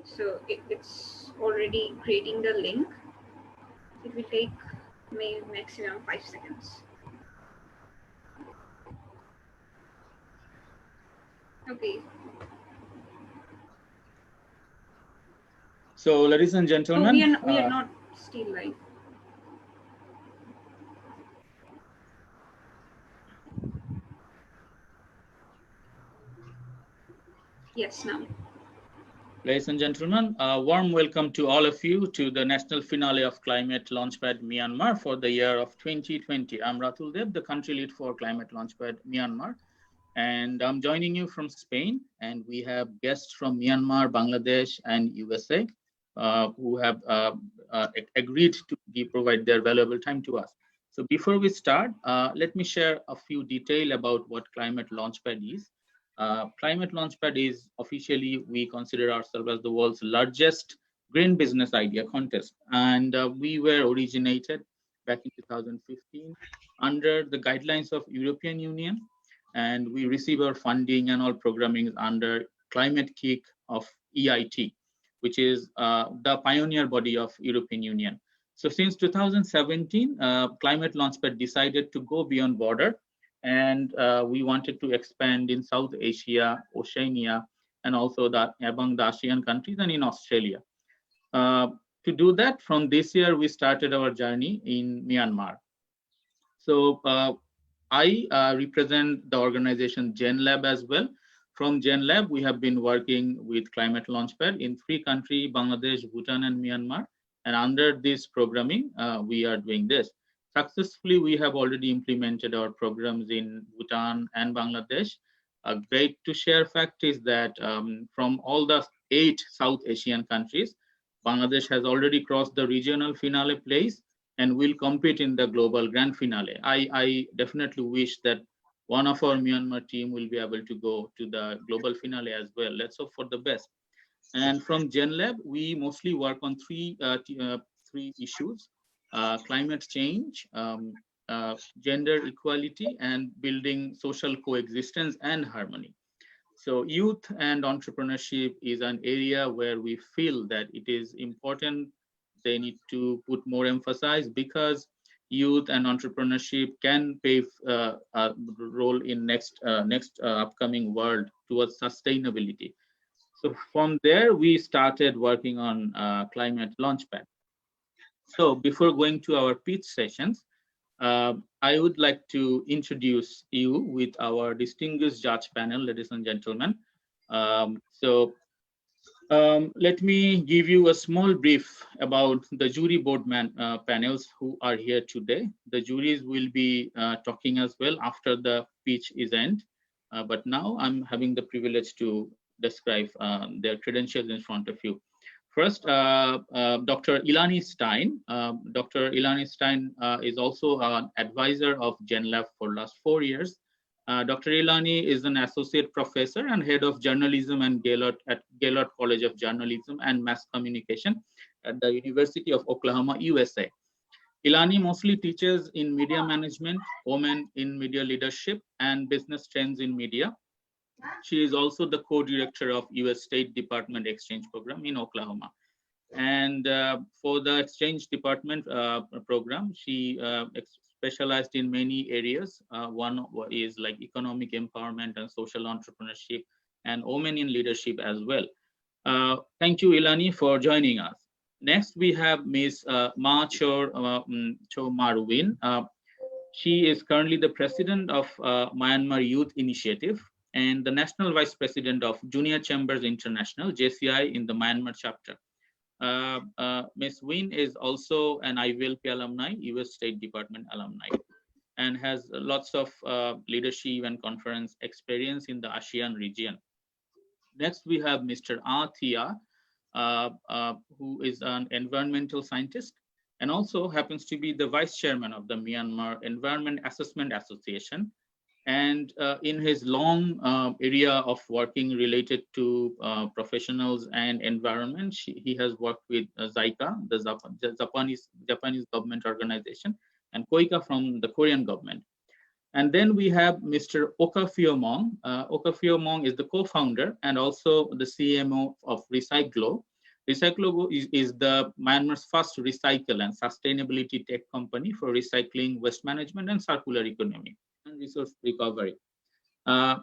So it's already creating the link. It will take maybe maximum 5 seconds. Okay. So, ladies and gentlemen, we are not still live. Yes, now. Ladies and gentlemen, a warm welcome to all of you to the national finale of Climate Launchpad Myanmar for the year of 2020. I'm Ratul Dev, the country lead for Climate Launchpad Myanmar, and I'm joining you from Spain. And we have guests from Myanmar, Bangladesh, and USA who have agreed to provide their valuable time to us. So before we start, let me share a few details about what Climate Launchpad is. Climate Launchpad is officially, we consider ourselves as the world's largest green business idea contest. And we were originated back in 2015 under the guidelines of European Union. And we receive our funding and all programming under ClimateKIC of EIT, which is the pioneer body of European Union. So since 2017, Climate Launchpad decided to go beyond border, and we wanted to expand in South Asia, Oceania, and also among the ASEAN countries and in Australia. To do that, from this year, we started our journey in Myanmar. So I represent the organization GenLab as well. From GenLab, we have been working with Climate Launchpad in 3 countries, Bangladesh, Bhutan, and Myanmar. And under this programming, we are doing this. Successfully, we have already implemented our programs in Bhutan and Bangladesh. A great to share fact is that from all the 8 South Asian countries, Bangladesh has already crossed the regional finale place and will compete in the global grand finale. I definitely wish that one of our Myanmar team will be able to go to the global finale as well. Let's hope for the best. And from GenLab, we mostly work on three issues: climate change, gender equality, and building social coexistence and harmony. So youth and entrepreneurship is an area where we feel that it is important. They need to put more emphasis because youth and entrepreneurship can play a role in next upcoming world towards sustainability. So from there, we started working on Climate Launchpad. So before going to our pitch sessions, I would like to introduce you with our distinguished judge panel, ladies and gentlemen. Let me give you a small brief about the jury board panels who are here today. The juries will be talking as well after the pitch is end. But now I'm having the privilege to describe their credentials in front of you. First, Dr. Elanie Syeyn. Dr. Elanie Syeyn is also an advisor of GenLab for last 4 years. Dr. Elanie is an associate professor and head of journalism and at Gaylord College of Journalism and Mass Communication at the University of Oklahoma, USA. Elanie mostly teaches in media management, women in media leadership, and business trends in media. She is also the co-director of US State Department Exchange Program in Oklahoma. And for the Exchange Department program, she specialized in many areas. One is like economic empowerment and social entrepreneurship and women in leadership as well. Thank you, Elanie, for joining us. Next, we have Ms. Chomarwin. She is currently the president of Myanmar Youth Initiative and the National Vice President of Junior Chambers International, JCI, in the Myanmar chapter. Ms. Wynn is also an IVLP alumni, US State Department alumni, and has lots of leadership and conference experience in the ASEAN region. Next, we have Mr. Thiha, who is an environmental scientist and also happens to be the vice chairman of the Myanmar Environment Assessment Association. And in his long area of working related to professionals and environment, he has worked with CAIA, the Japanese government organization, and COICA from the Korean government. And then we have Mr. Oka Phyo Maung. Oka Phyo Maung is the co-founder and also the CMO of Recyclo, Recyclo is the Myanmar's first recycle and sustainability tech company for recycling, waste management, and circular economy and resource recovery.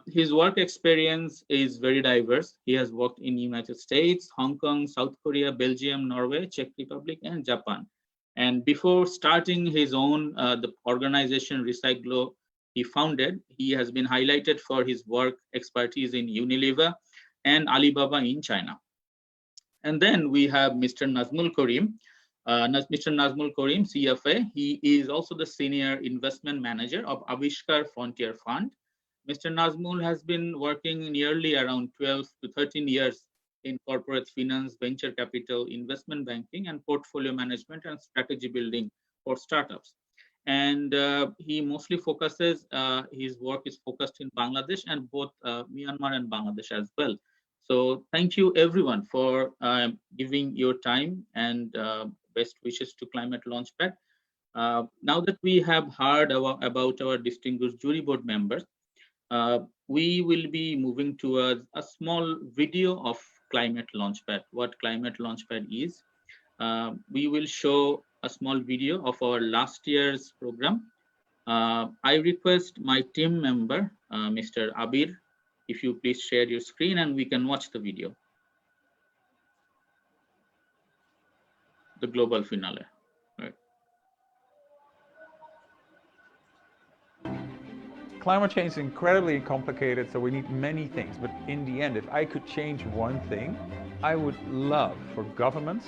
His work experience is very diverse. He has worked in United States, Hong Kong, South Korea, Belgium, Norway, Czech Republic, and Japan. And before starting his own the organization Recyclo he founded, he has been highlighted for his work expertise in Unilever and Alibaba in China. And then we have Mr. Nazmul Karim. Mr. Nazmul Karim, CFA. He is also the senior investment manager of Aavishkaar Frontier Fund. Mr. Nazmul has been working nearly around 12 to 13 years in corporate finance, venture capital, investment banking, and portfolio management and strategy building for startups. And he mostly focuses, his work is focused in Bangladesh and both Myanmar and Bangladesh as well. So thank you everyone for giving your time and best wishes to Climate Launchpad. Now that we have heard about our distinguished jury board members, we will be moving towards a small video of Climate Launchpad, what Climate Launchpad is. We will show a small video of our last year's program. I request my team member, Mr. Abir, if you please share your screen and we can watch the video. The global finale. Right. Climate change is incredibly complicated, so we need many things. But in the end, if I could change one thing, I would love for governments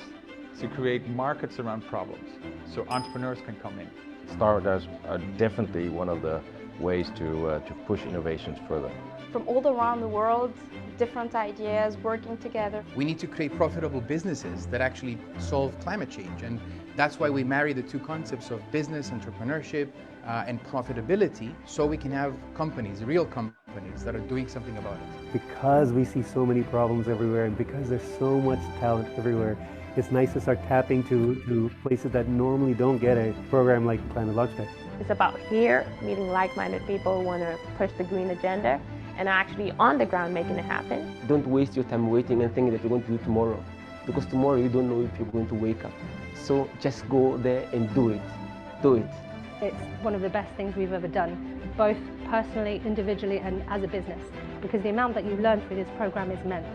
to create markets around problems so entrepreneurs can come in. Startups are definitely one of the ways to push innovations further. From all around the world, different ideas working together. We need to create profitable businesses that actually solve climate change, and that's why we marry the two concepts of business, entrepreneurship, and profitability, so we can have companies, real companies, that are doing something about it. Because we see so many problems everywhere and because there's so much talent everywhere, it's nice to start tapping to places that normally don't get a program like Climate Launchpad. It's about here, meeting like-minded people who want to push the green agenda and actually on the ground making it happen. Don't waste your time waiting and thinking that you're going to do tomorrow, because tomorrow you don't know if you're going to wake up. So just go there and do it. Do it. It's one of the best things we've ever done, both personally, individually, and as a business, because the amount that you learn through this program is immense.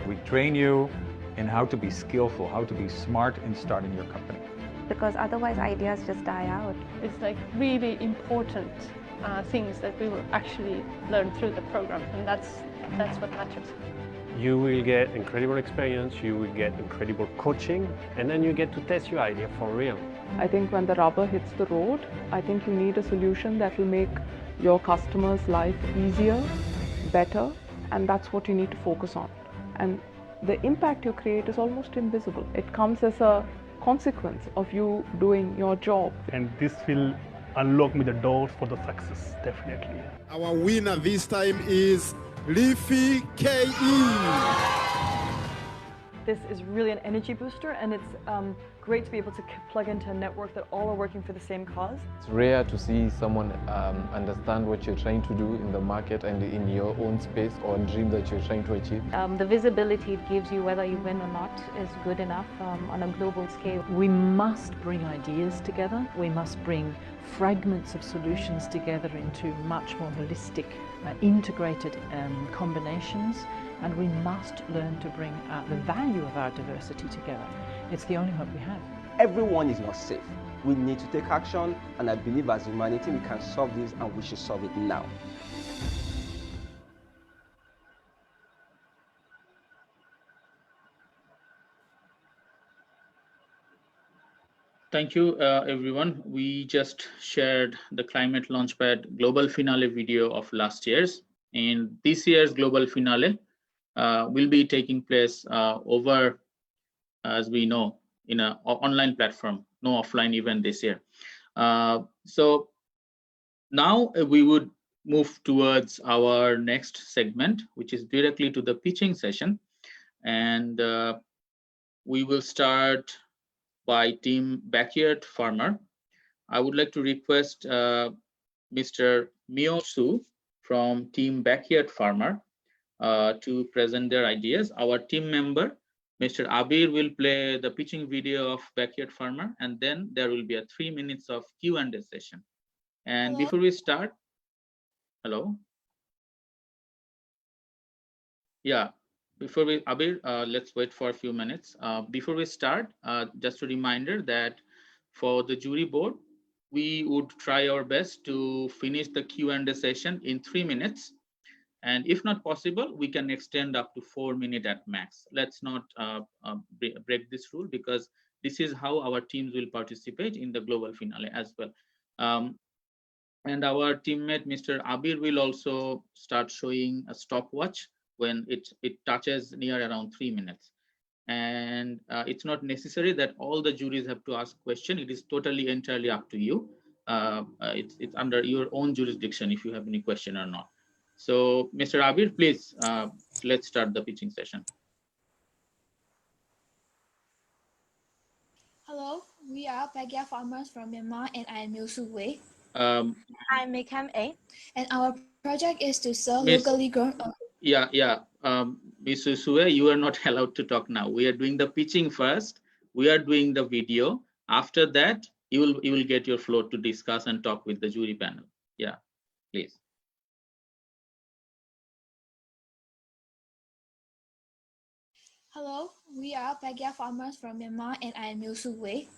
We train you in how to be skillful, how to be smart in starting your company. Because otherwise ideas just die out. It's like really important things that we will actually learn through the program, and that's what matters. You will get incredible experience, you will get incredible coaching, and then you get to test your idea for real. I think when the rubber hits the road, I think you need a solution that will make your customer's life easier, better, and that's what you need to focus on. And the impact you create is almost invisible. It comes as a consequence of you doing your job. And this will unlock me the doors for the success, definitely. Our winner this time is Leafy KE. This is really an energy booster, and it's great to be able to plug into a network that all are working for the same cause. It's rare to see someone understand what you're trying to do in the market and in your own space or dream that you're trying to achieve. The visibility it gives you, whether you win or not, is good enough on a global scale. We must bring ideas together. We must bring fragments of solutions together into much more holistic, integrated combinations. And we must learn to bring the value of our diversity together. It's the only hope we have. Everyone is not safe. We need to take action, and I believe as humanity we can solve this, and we should solve it now. Thank you, everyone. We just shared the Climate Launchpad Global Finale video of last year's. And this year's Global Finale will be taking place over, as we know, in an online platform, no offline event this year. So now we would move towards our next segment, which is directly to the pitching session. And we will start by Team Backyard Farmer. I would like to request Mr. Myo Soo from Team Backyard Farmer to present their ideas. Our team member Mr. Abir will play the pitching video of Backyard Farmer, and then there will be a 3 minutes of Q&A session. And before we start, hello? Yeah, before we, Abir, let's wait for a few minutes. Before we start, just a reminder that for the jury board, we would try our best to finish the Q&A session in 3 minutes. And if not possible, we can extend up to 4 minutes at max. Let's not break this rule, because this is how our teams will participate in the global finale as well. And our teammate, Mr. Abir, will also start showing a stopwatch when it touches near around 3 minutes. And it's not necessary that all the juries have to ask questions. It is totally entirely up to you. It's under your own jurisdiction if you have any question or not. So, Mr. Abir, please, let's start the pitching session. Hello, we are backyard farmers from Myanmar, and I am Wei. I'm A, and our project is to sell locally grown. Ms. Sue, you are not allowed to talk now. We are doing the pitching first. We are doing the video. After that, you will get your floor to discuss and talk with the jury panel. Yeah, please. Hello, we are backyard farmers from Myanmar, and I am Wei.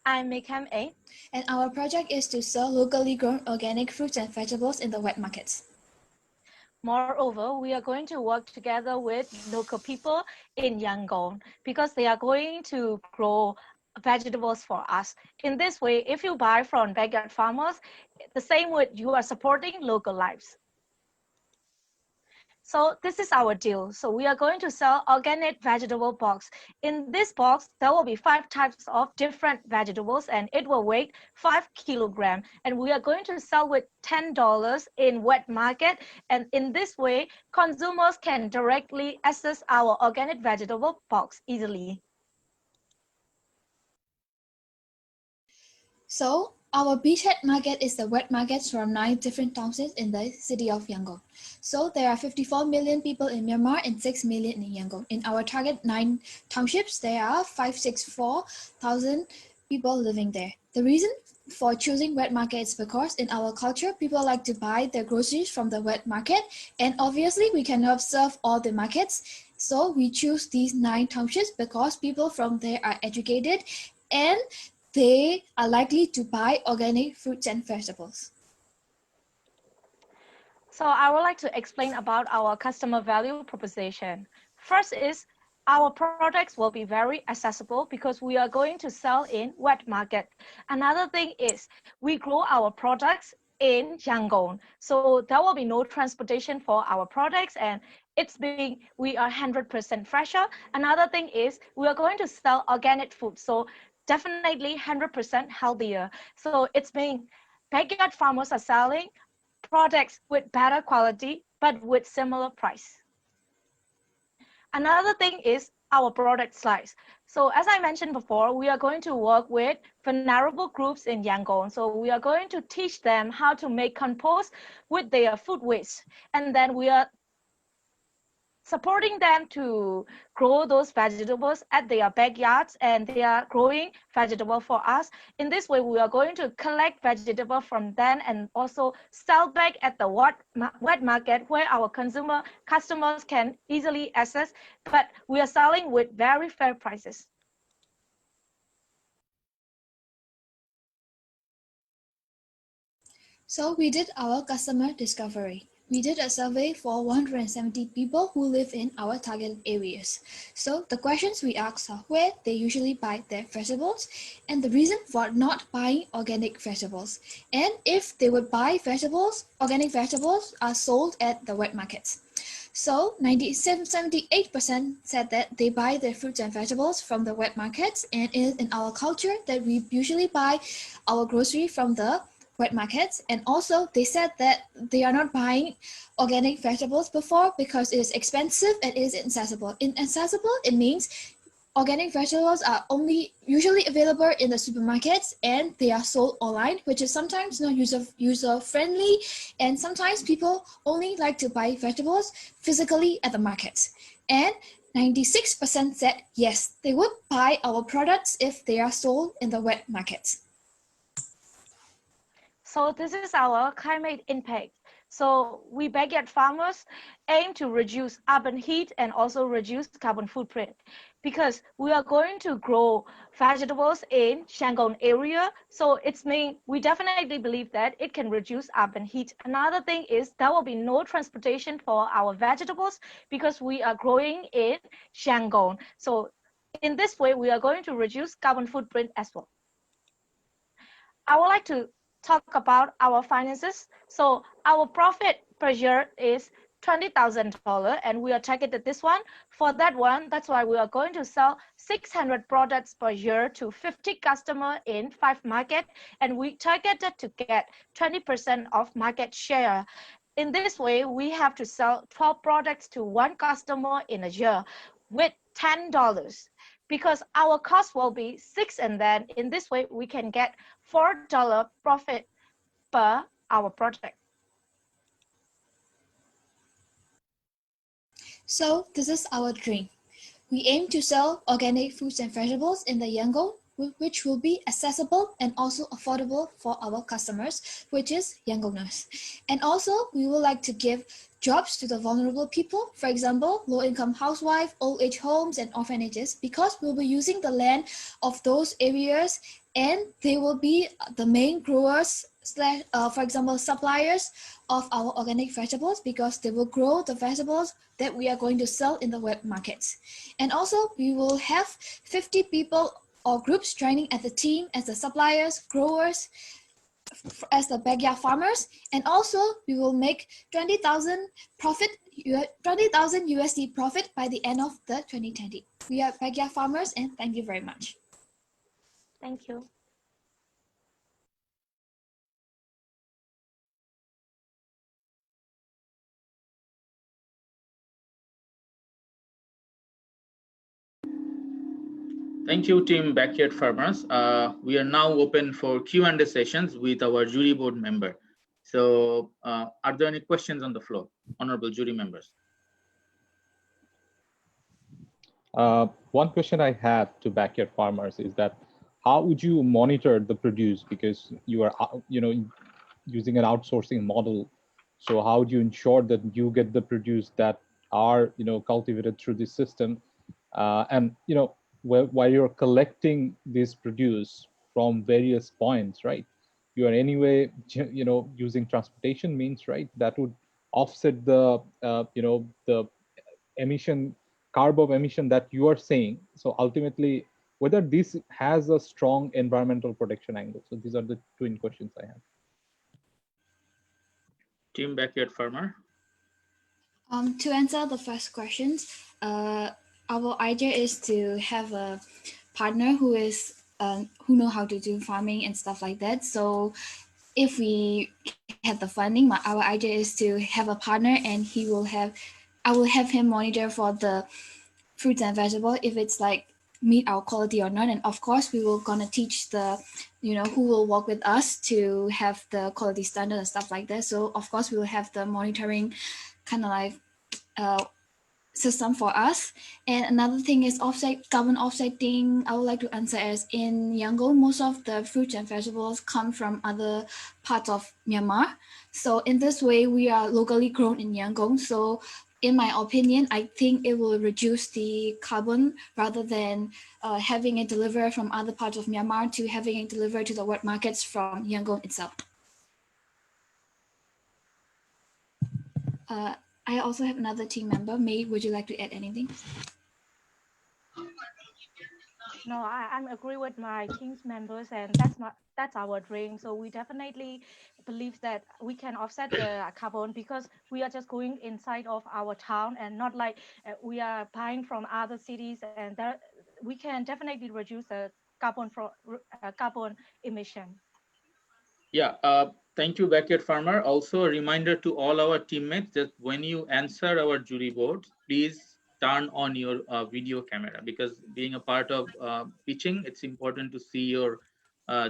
I'm A, and our project is to sell locally grown organic fruits and vegetables in the wet markets. Moreover, we are going to work together with local people in Yangon because they are going to grow vegetables for us. In this way, if you buy from backyard farmers, the same way you are supporting local lives. So this is our deal. So we are going to sell organic vegetable box. In this box, there will be 5 types of different vegetables, and it will weigh 5 kilograms. And we are going to sell with $10 in wet market. And in this way, consumers can directly access our organic vegetable box easily. So our beachhead market is the wet markets from 9 different townships in the city of Yangon. So there are 54 million people in Myanmar and 6 million in Yangon. In our target 9 townships, there are 564,000 people living there. The reason for choosing wet market is because in our culture, people like to buy their groceries from the wet market, and obviously we cannot serve all the markets. So we choose these 9 townships because people from there are educated and they are likely to buy organic fruits and vegetables. So I would like to explain about our customer value proposition. First is our products will be very accessible because we are going to sell in wet market. Another thing is we grow our products in Yangon. So there will be no transportation for our products, and we are 100% fresher. Another thing is we are going to sell organic food. So definitely 100% healthier. So it's being backyard farmers are selling products with better quality, but with similar price. Another thing is our product slice. So as I mentioned before, we are going to work with vulnerable groups in Yangon. So we are going to teach them how to make compost with their food waste. And then we are supporting them to grow those vegetables at their backyards, and they are growing vegetable for us. In this way, we are going to collect vegetable from them and also sell back at the wet market where our customers can easily access, but we are selling with very fair prices. So we did our customer discovery. We did a survey for 170 people who live in our target areas. So the questions we asked are where they usually buy their vegetables and the reason for not buying organic vegetables. And if they would buy vegetables, organic vegetables are sold at the wet markets. So 78% said that they buy their fruits and vegetables from the wet markets, and it is in our culture that we usually buy our grocery from the wet markets. And also they said that they are not buying organic vegetables before because it is expensive and it is inaccessible. Inaccessible, it means organic vegetables are only usually available in the supermarkets and they are sold online, which is sometimes not user friendly, and sometimes people only like to buy vegetables physically at the markets. And 96% said yes, they would buy our products if they are sold in the wet market. So this is our climate impact. So we backyard farmers aim to reduce urban heat and also reduce carbon footprint because we are going to grow vegetables in Yangon area. So it's mean we definitely believe that it can reduce urban heat. Another thing is there will be no transportation for our vegetables because we are growing in Yangon. So in this way, we are going to reduce carbon footprint as well. I would like to talk about our finances. So our profit per year is $20,000 and we are targeted this one. For that one, that's why we are going to sell 600 products per year to 50 customers in 5 markets, and we targeted to get 20% of market share. In this way, we have to sell 12 products to 1 customer in a year with $10 because our cost will be 6, and then in this way we can get $4 profit per our project. So this is our dream. We aim to sell organic fruits and vegetables in the Yangon, which will be accessible and also affordable for our customers, which is Yangoners. And also, we would like to give jobs to the vulnerable people, for example, low-income housewives, old age homes, and orphanages, because we'll be using the land of those areas, and they will be the main growers, for example, suppliers of our organic vegetables, because they will grow the vegetables that we are going to sell in the wet markets. And also, we will have 50 people or groups joining as a team as the suppliers, growers, as the backyard farmers, and also we will make 20,000 USD profit by the end of the 2020. We are backyard farmers, and thank you very much. Thank you. Thank you, team Backyard Farmers. We are now open for Q&A sessions with our jury board member. So are there any questions on the floor, honorable jury members? One question I had to Backyard Farmers is that how would you monitor the produce, because you are using an outsourcing model? So how do you ensure that you get the produce that are cultivated through this system, and while you're collecting this produce from various points, right? You are anyway using transportation means, right? That would offset the the carb of emission that you are saying. So ultimately, whether this has a strong environmental protection angle. So these are the twin questions I have. Team Backyard Farmer. To answer the first questions, our idea is to have a partner who know how to do farming and stuff like that. So if we have the funding, our idea is to have a partner, and I will have him monitor for the fruits and vegetables if it's like meet our quality or not. And of course, we will gonna teach the who will work with us to have the quality standard and stuff like that. So of course, we will have the monitoring kind of like system for us. And another thing is carbon offsetting. I would like to answer as in Yangon, most of the fruits and vegetables come from other parts of Myanmar. So in this way, we are locally grown in Yangon. So in my opinion, I think it will reduce the carbon rather than having it delivered from other parts of Myanmar to having it delivered to the wet markets from Yangon itself. I also have another team member. May, would you like to add anything? No, I agree with my team's members, and that's our dream. So we definitely believe that we can offset the carbon because we are just going inside of our town and not like we are buying from other cities, and that we can definitely reduce the carbon emission. Yeah, thank you, Backyard Farmer. Also, a reminder to all our teammates that when you answer our jury board, please turn on your video camera, because being a part of pitching, it's important to see your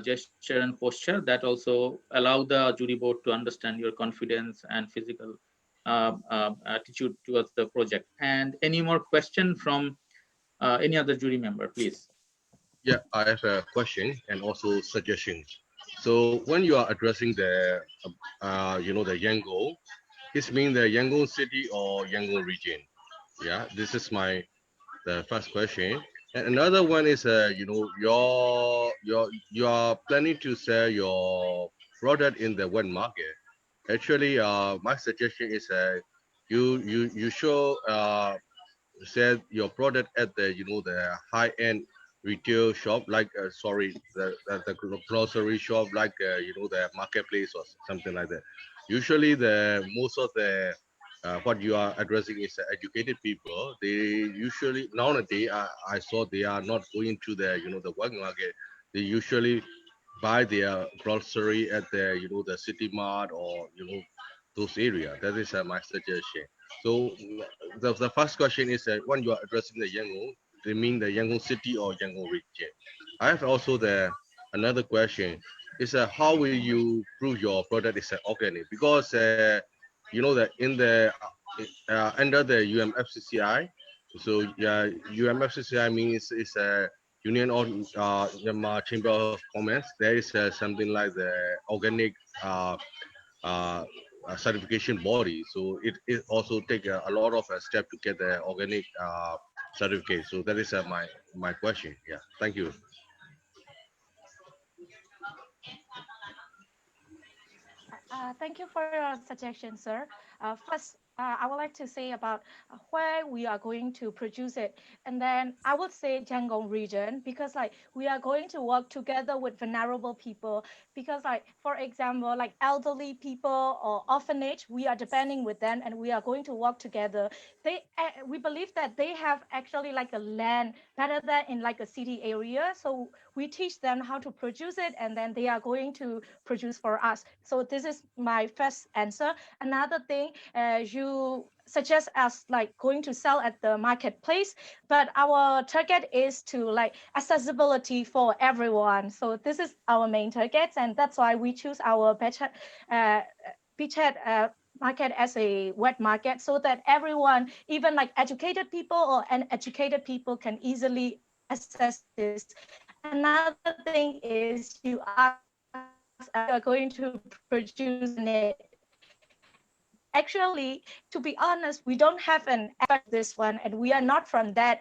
gesture and posture. That also allow the jury board to understand your confidence and physical attitude towards the project. And any more question from any other jury member, please? Yeah, I have a question and also suggestions. So when you are addressing the, the Yangon, this means the Yangon city or Yangon region. Yeah, this is the first question. And another one is, you are planning to sell your product in the wet market. Actually, my suggestion is, you should sell your product at the the high-end retail shop, like the grocery shop, like the marketplace or something like that. Usually the most of the what you are addressing is educated people. They usually nowadays I saw they are not going to the the wet market. They usually buy their grocery at the the city mart or those areas. That is my suggestion. So the first question is when you are addressing the Yangon, they mean the Yangon city or Yangon region. I have also another question is how will you prove your product is organic? Because that in the under the UMFCCI, so UMFCCI means it's a Union of Myanmar Chamber of Commerce. There is something like the organic certification body. So it also take a lot of step to get the organic certificate. So that is my question. Yeah, thank you. Thank you for your suggestion, sir. First, I would like to say about where we are going to produce it. And then I would say Yangon region, because we are going to work together with vulnerable people, because for example, elderly people or orphanage, we are depending with them and we are going to work together. We believe that they have actually a land better than in a city area. So we teach them how to produce it and then they are going to produce for us. So this is my first answer. Another thing, you suggest us going to sell at the marketplace, but our target is to accessibility for everyone. So this is our main target, and that's why we choose our beachhead market as a wet market, so that everyone, even educated people or uneducated people, can easily access this. Another thing is you ask are going to produce it. Actually, to be honest, we don't have an effort this one, and we are not from that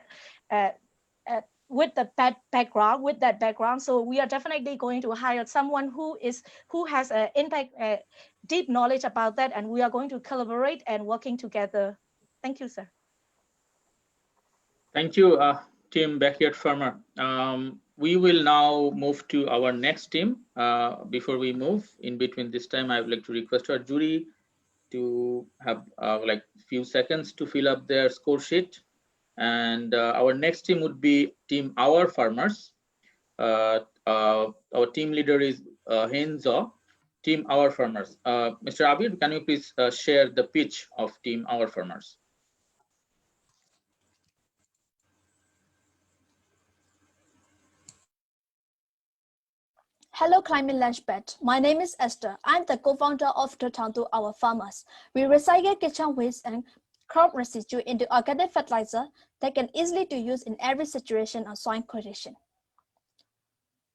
with that background. So we are definitely going to hire someone who has an impact, deep knowledge about that, and we are going to collaborate and working together. Thank you, sir. Thank you, Team Backyard Farmer. We will now move to our next team. Before we move, in between this time, I would like to request our jury to have few seconds to fill up their score sheet. And our next team would be Team Our Farmers. Our team leader is Henzo. Team Our Farmers. Mr. Abir, can you please share the pitch of Team Our Farmers? Hello, ClimateLaunchpad. My name is Esther. I'm the co-founder of the Tantu Our Farmers. We recycle kitchen waste and crop residue into organic fertilizer that can easily be used in every situation or soil condition.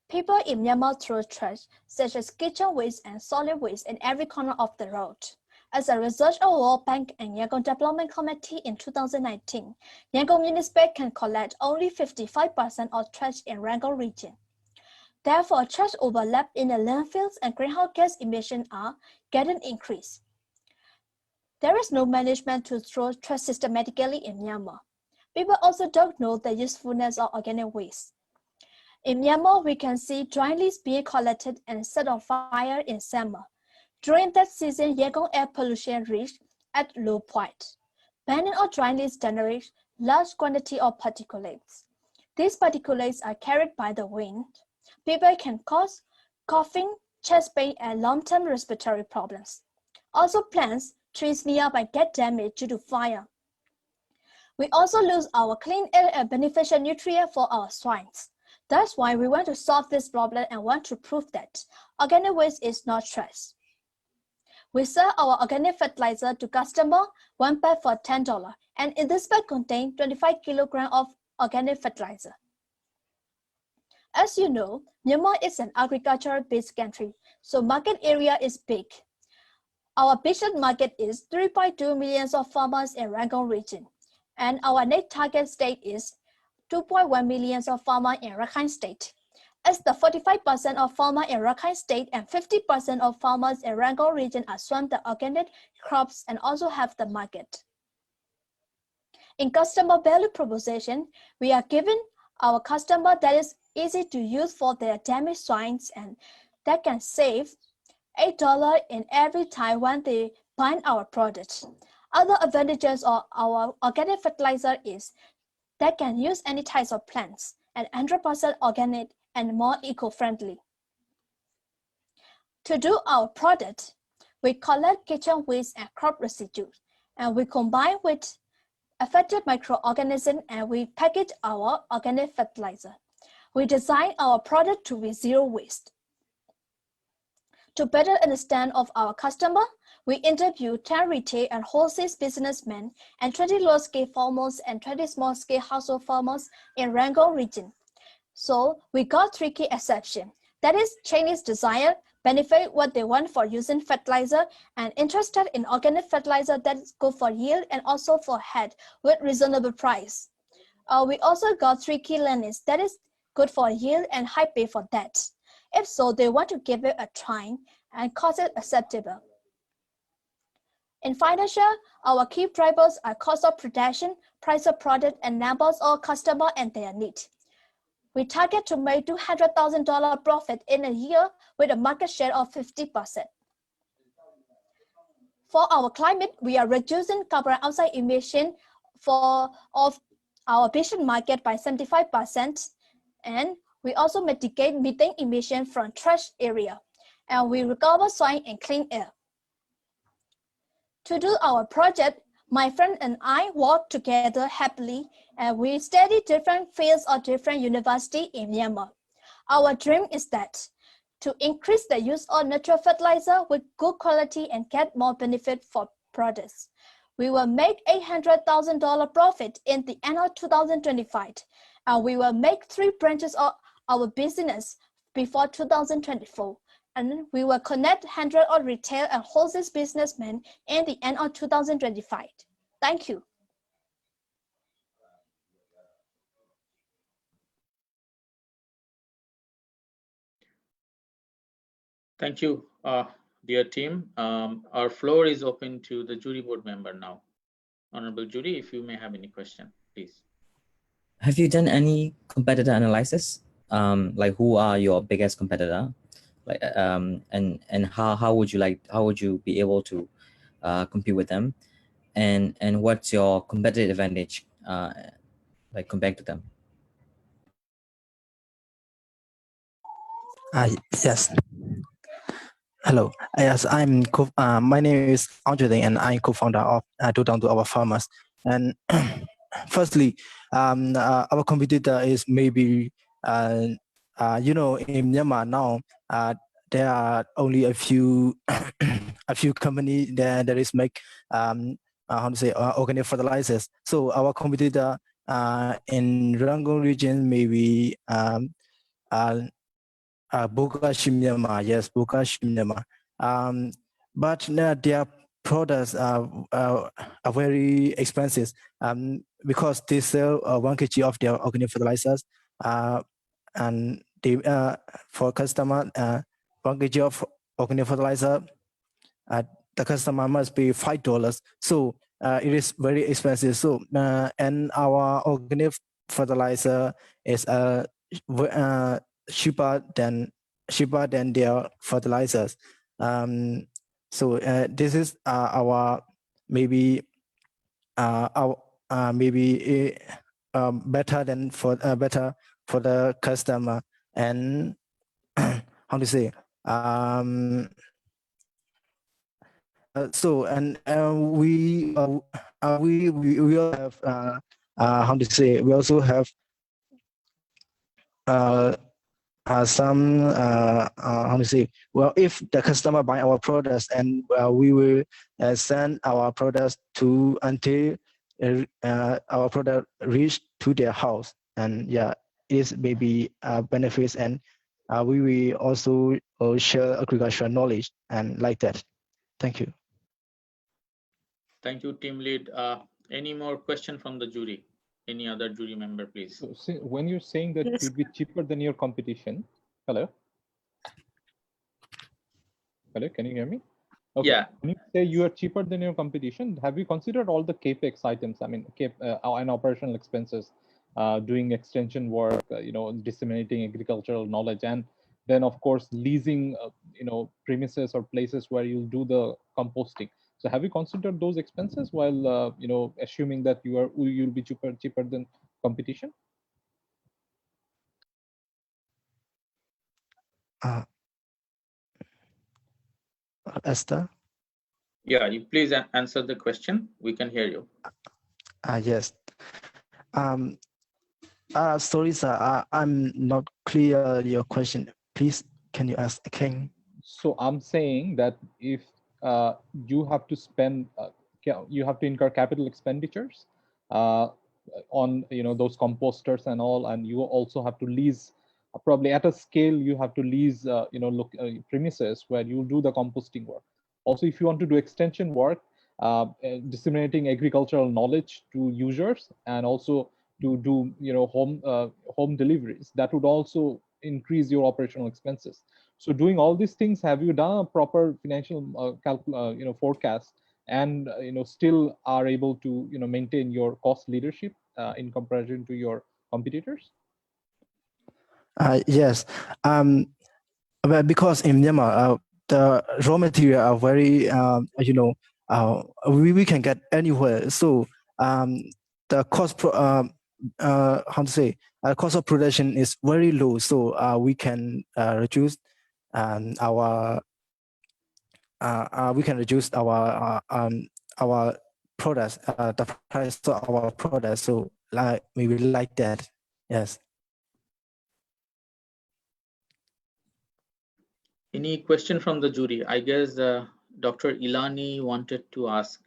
People in Myanmar throw trash, such as kitchen waste and solid waste, in every corner of the road. As a result of World Bank and Yangon Development Committee in 2019, Yangon municipality can collect only 55% of trash in Yangon region. Therefore, trash overlap in the landfills and greenhouse gas emissions are getting increased. There is no management to throw trash systematically in Myanmar. People also don't know the usefulness of organic waste. In Myanmar, we can see dry leaves being collected and set on fire in summer. During that season, Yangon air pollution reached at low point. Burning of dry leaves generates large quantity of particulates. These particulates are carried by the wind. People can cause coughing, chest pain, and long-term respiratory problems. Also, plants, trees nearby get damaged due to fire. We also lose our clean air and beneficial nutrients for our swines. That's why we want to solve this problem and want to prove that organic waste is not trash. We sell our organic fertilizer to customer 1 bag for $10, and in this bag contain 25 kilograms of organic fertilizer. As you know, Myanmar is an agricultural-based country, so market area is big. Our business market is 3.2 million of farmers in Rangoon region, and our net target state is 2.1 million of farmers in Rakhine State. As the 45% of farmers in Rakhine State and 50% of farmers in Rangoon region are swamped the organic crops and also have the market. In customer value proposition, we are giving our customer that is easy to use for their damaged soils and that can save $8 in every time when they buy our products. Other advantages of our organic fertilizer is that can use any types of plants and 100% organic and more eco-friendly. To do our product, we collect kitchen waste and crop residues, and we combine with affected microorganisms and we package our organic fertilizer. We design our product to be zero waste. To better understand of our customer, we interview 10 retail and wholesale businessmen and 20 large-scale farmers and 20 small-scale household farmers in Rangoon region. So we got 3 key exceptions. That is, Chinese desire, benefit what they want for using fertilizer, and interested in organic fertilizer that is good for yield and also for head with reasonable price. We also got 3 key learnings that is good for yield and high pay for that. If so, they want to give it a try and cost it acceptable. In financial, our key drivers are cost of production, price of product, and numbers of customers and their need. We target to make $200,000 profit in a year with a market share of 50%. For our climate, we are reducing carbon dioxide emission of our business market by 75%, and we also mitigate methane emission from trash area, and we recover soil and clean air. To do our project, my friend and I work together happily, and we study different fields of different universities in Myanmar. Our dream is that to increase the use of natural fertilizer with good quality and get more benefit for products. We will make $800,000 profit in the end of 2025, and we will make 3 branches of our business before 2024. And we will connect 100 of retail and wholesale businessmen in the end of 2025. Thank you. Thank you, dear team. Our floor is open to the jury board member now. Honorable jury, if you may have any question, please. Have you done any competitor analysis? Like who are your biggest competitor? Like and how would you be able to compete with them? And what's your competitive advantage like compared to them? Yes. Hello. Yes, my name is Andre and I'm co-founder of Do Down to Our Farmers. And firstly, our competitor is maybe you know, in Myanmar now, there are only a few companies that is make how to say organic fertilizers. So our competitor in Rangoon region maybe Bokashi Myanmar, yes, Bokashi Myanmar. But their products are very expensive because they sell 1 kg of their organic fertilizers, and they for customer 1 kg of organic fertilizer, the customer must pay $5. So it is very expensive. So and our organic fertilizer is cheaper than their fertilizers. So this is our maybe better than better for the customer. And how to say so and we all have how to say we also have some how to say, well, if the customer buy our products, and we will send our products to until our product reach to their house, and yeah, it may be benefits, and we will also share agricultural knowledge and like that. Thank you. Thank you, team lead. Any more question from the jury? Any other jury member, please? So when you're saying that Yes. you'd be cheaper than your competition, hello, can you hear me? Okay. Yeah. When you say you are cheaper than your competition, have you considered all the capex items? I mean, and operational expenses, doing extension work, disseminating agricultural knowledge, and then of course leasing, premises or places where you'll do the composting. So have you considered those expenses while assuming that you'll be cheaper than competition? Esther? Yeah, you please answer the question. We can hear you. Yes. Sorry, sir. I'm not clear your question. Please, can you ask again? So I'm saying that if you have to spend, you have to incur capital expenditures on those composters and all, and you also have to lease. Probably at a scale, you have to lease premises where you do the composting work. Also, if you want to do extension work, disseminating agricultural knowledge to users, and also to do home deliveries, that would also increase your operational expenses. So doing all these things, have you done a proper financial forecast, and still are able to maintain your cost leadership in comparison to your competitors? Yes. Well, because in Myanmar, the raw material are very, we can get anywhere. So the cost, how to say, cost of production is very low. So we can reduce our products, the price of our products. So we will like that. Yes. Any question from the jury? I guess Dr. Elanie wanted to ask.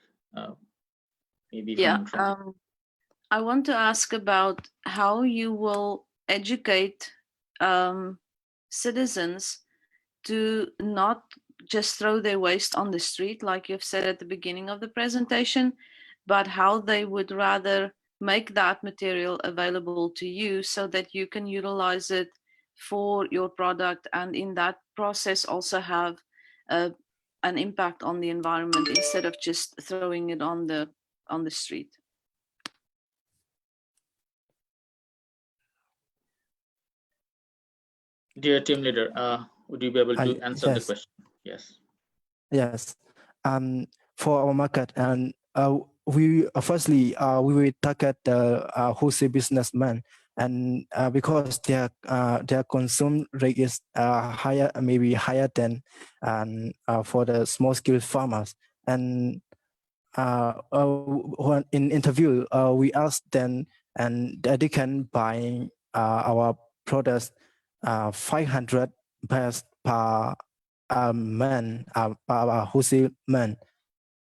Maybe Yeah. from I want to ask about how you will educate citizens to not just throw their waste on the street, like you've said at the beginning of the presentation, but how they would rather make that material available to you so that you can utilize it for your product, and in that process also have an impact on the environment instead of just throwing it on the street. Dear team leader, would you be able to answer the question? Yes. Yes. For our market, and we firstly we will target the wholesale businessmen, and because their consume rate is higher, maybe higher than for the small scale farmers. And when in interview, we asked them, and they can buy our products 500 pairs per man, wholesale man.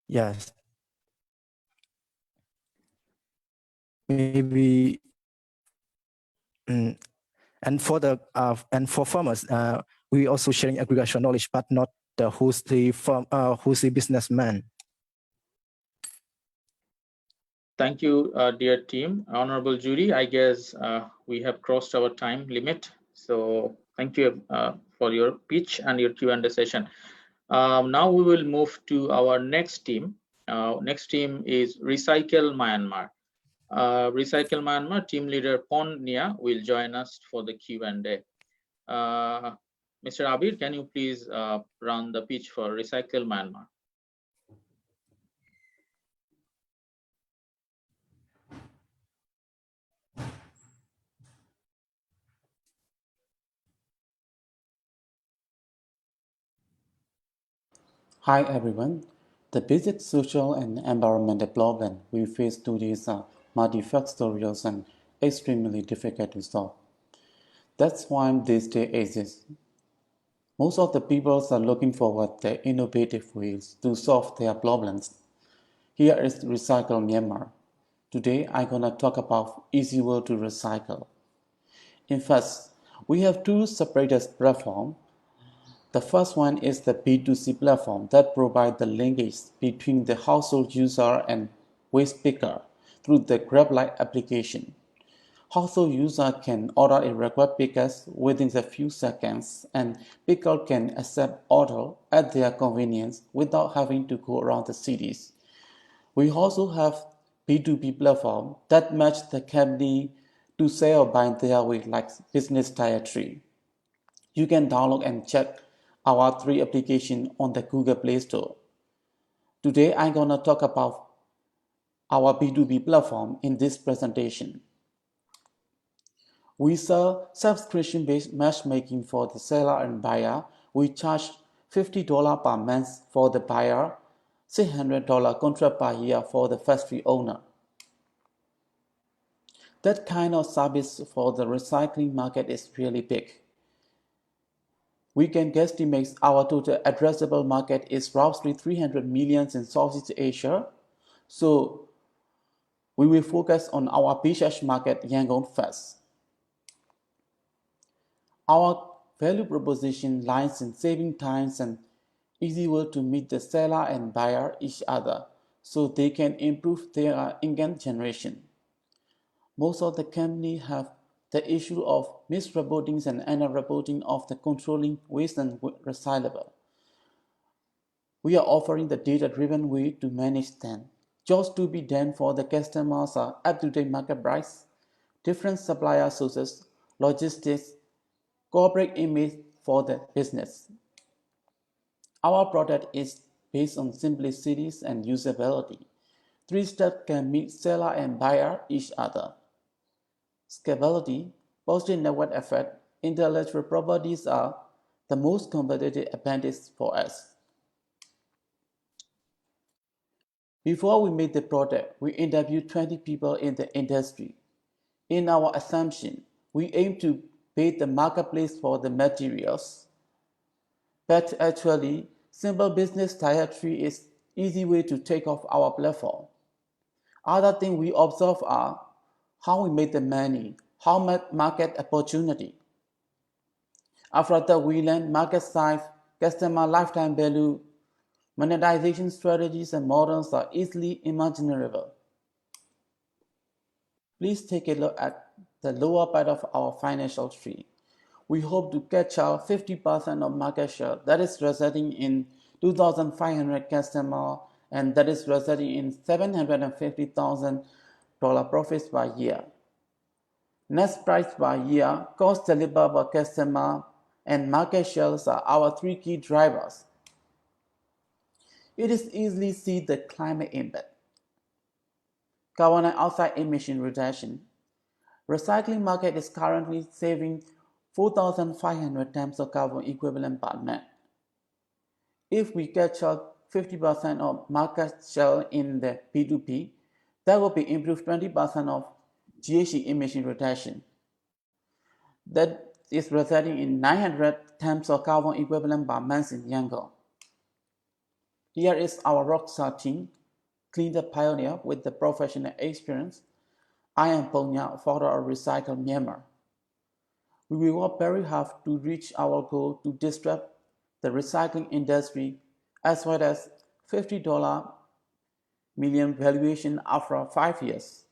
Yes. Maybe. And for the and for farmers, we also sharing agricultural knowledge, but not the wholesale businessman. Thank you, dear team. Honorable jury, I guess we have crossed our time limit. So thank you for your pitch and your Q&A session. Now we will move to our next team. Next team is Recycle Myanmar. Recycle Myanmar team leader Pon Nia will join us for the Q&A. Mr. Abir, can you please run the pitch for Recycle Myanmar? Hi everyone. The basic social and environmental problems we face today are multifactorial and extremely difficult to solve. That's why this day exists. Most of the people are looking forward to innovative ways to solve their problems. Here is Recycle Myanmar. Today I'm gonna talk about easy way to recycle. In fact, we have two separate platforms. The first one is the B2C platform that provides the linkage between the household user and waste picker through the Grab-like application. Household user can order a required pickers within a few seconds, and picker can accept order at their convenience without having to go around the cities. We also have B2B platform that match the company to sell by their way like Business Tier 3. You can download and check our three applications on the Google Play Store. Today I'm gonna talk about our B2B platform in this presentation. We sell subscription-based matchmaking for the seller and buyer. We charge $50 per month for the buyer, $600 contract per year for the factory owner. That kind of service for the recycling market is really big. We can guesstimate our total addressable market is roughly 300 million in Southeast Asia. So we will focus on our Bishas market, Yangon first. Our value proposition lies in saving time and easy way to meet the seller and buyer each other so they can improve their income generation. Most of the companies have the issue of misreporting and under-reporting of the controlling waste and recyclable. We are offering the data-driven way to manage them. Just to be done for the customers are up-to-date market price, different supplier sources, logistics, corporate image for the business. Our product is based on simplicity and usability. 3 steps can meet seller and buyer each other. Scalability, positive network effect, intellectual properties are the most competitive advantage for us. Before we made the product, we interviewed 20 people in the industry. In our assumption, we aim to pay the marketplace for the materials. But actually, simple business tier 3 is easy way to take off our platform. Other things we observe are how we make the money, how much market opportunity. After that, we learn market size, customer lifetime value, monetization strategies and models are easily imaginable. Please take a look at the lower part of our financial tree. We hope to capture 50% of market share, that is resulting in 2,500 customers, and that is resulting in $750,000 profits per year. Net price per year, cost delivered per customer, and market shares are our 3 key drivers. It is easily seen the climate impact. Carbon dioxide emission reduction. Recycling market is currently saving 4,500 tons of carbon equivalent per month. If we capture 50% of market share in the P2P, that will be improved 20% of GHG emission reduction. That is resulting in 900 tons of carbon equivalent per month in Yangon. Here is our rockstar team, cleantech pioneer with the professional experience. I am Ponya, founder of Recycle Myanmar. We will work very hard to reach our goal to disrupt the recycling industry as well as $50 million valuation after 5 years.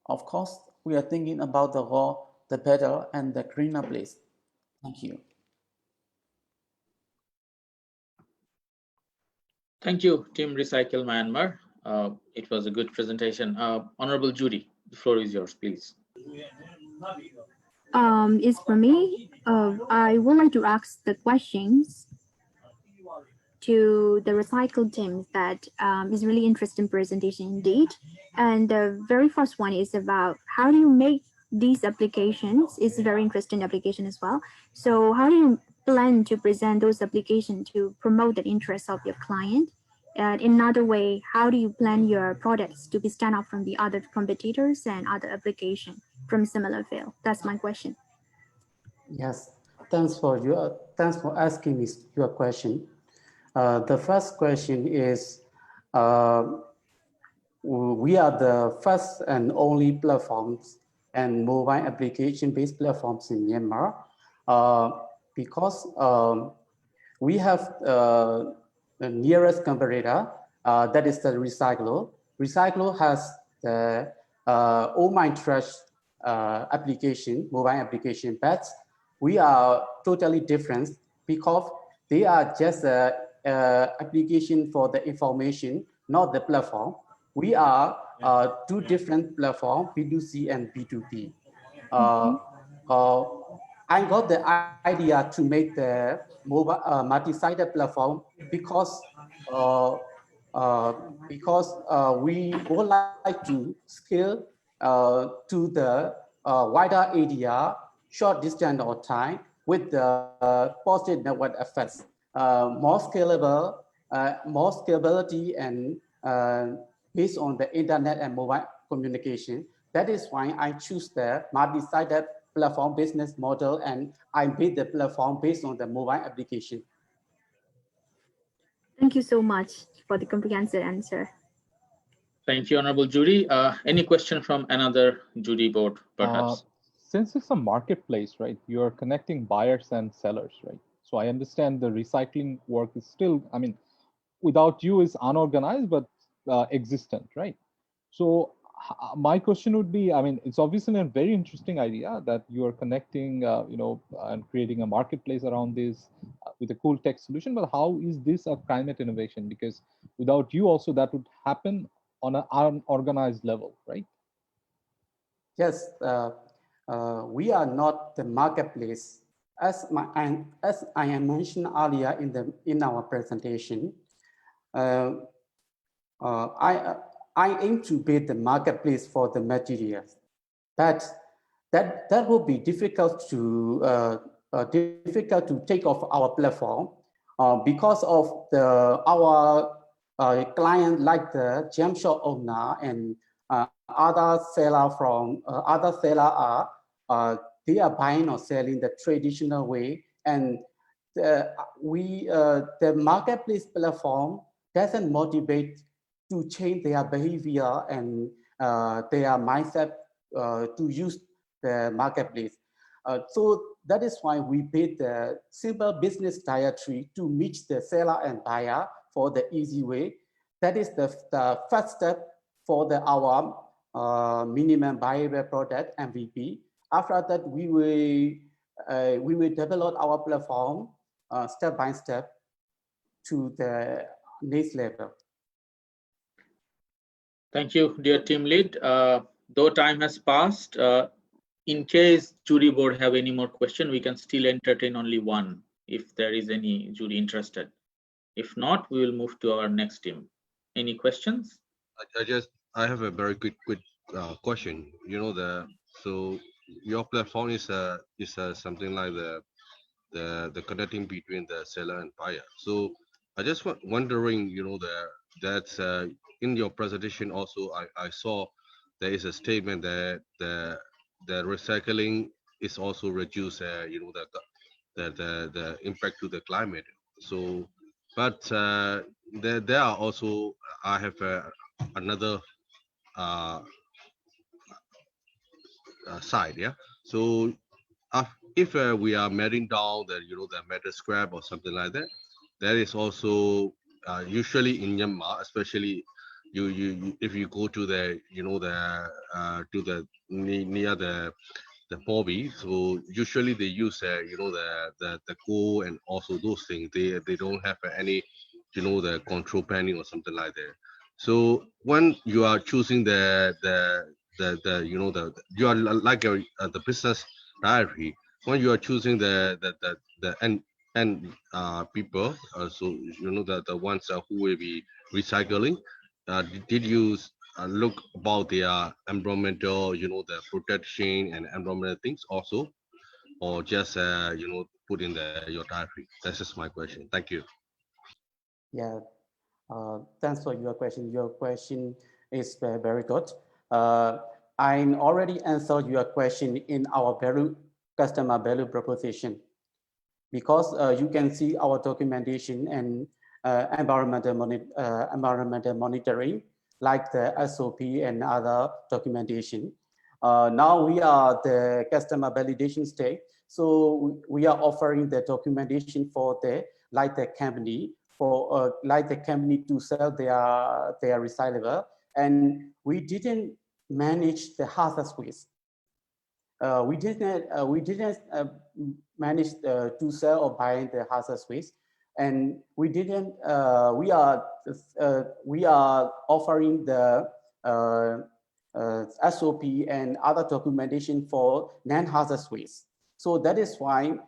Of course, we are thinking about the raw, the better, and the greener place. Thank you. Thank you, Team Recycle Myanmar. It was a good presentation. Honorable Judy, the floor is yours, please. It's for me. I would like to ask the questions to the recycle team that is really interesting presentation indeed. And the very first one is about how do you make these applications? It's a very interesting application as well. So how do you plan to present those applications to promote the interest of your client? And in another way, how do you plan your products to be stand out from the other competitors and other applications from similar field? That's my question. Yes, thanks for asking me your question. The first question is, we are the first and only platforms and mobile application-based platforms in Myanmar, because we have the nearest competitor, that is the Recyclo. Recyclo has the all my trash application, mobile application, but we are totally different because they are just a application for the information, not the platform. We are two different platforms, B2C and B2B. I got the idea to make the mobile multi-sided platform because we would like to scale to the wider area, short distance or time with the positive network effects, more scalable, more scalability, and based on the internet and mobile communication. That is why I choose the multi-sided platform business model, and I build the platform based on the mobile application. Thank you so much for the comprehensive answer. Thank you, Honorable Judy. Any question from another Judy board, perhaps? Since it's a marketplace, right, you're connecting buyers and sellers, right? So I understand the recycling work is still, I mean, without you is unorganized, but existent, right? So my question would be, I mean, it's obviously a very interesting idea that you are connecting, and creating a marketplace around this with a cool tech solution, but how is this a climate innovation? Because without you also that would happen on an unorganized level, right? Yes, we are not the marketplace. As I mentioned earlier in our presentation, I aim to build the marketplace for the materials, but that will be difficult to take off our platform because of our client like the gem shop owner and other seller from other seller they are buying or selling the traditional way, and the marketplace platform doesn't motivate to change their behavior and their mindset to use the marketplace. So that is why we build the simple business directory to meet the seller and buyer for the easy way. That is the first step for our minimum viable product MVP. After that, we will develop our platform step by step to the next level. Thank you, dear team lead. Though time has passed, in case jury board have any more question, we can still entertain only one if there is any jury interested. If not, we will move to our next team. Any questions? I have a very quick question. So your platform is something like the connecting between the seller and buyer. So I just wondering, that in your presentation also I saw there is a statement that the recycling is also reduce the impact to the climate. So but there are also, I have another side, yeah. So if we are melting down the the metal scrap or something like that, there is also usually in Myanmar, especially if you go to the to the near the Bobby, so usually they use the coal and also those things. They don't have any the control panel or something like that. So when you are choosing the you are like the business diary, when you are choosing the people, so the ones who will be recycling, did you look about their environmental, the protection and environmental things also, or just put in your diary? That's just my question. Thank you. Yeah, thanks for your question. Your question is very good. I already answered your question in our customer value proposition. Because you can see our documentation and environmental monitoring, like the SOP and other documentation. Now we are the customer validation stage. So we are offering the documentation for the company to sell their recyclable, and we didn't manage the hazardous waste. We didn't manage to sell or buy the hazardous waste, and we didn't. We are offering the SOP and other documentation for non-hazardous waste. So that is why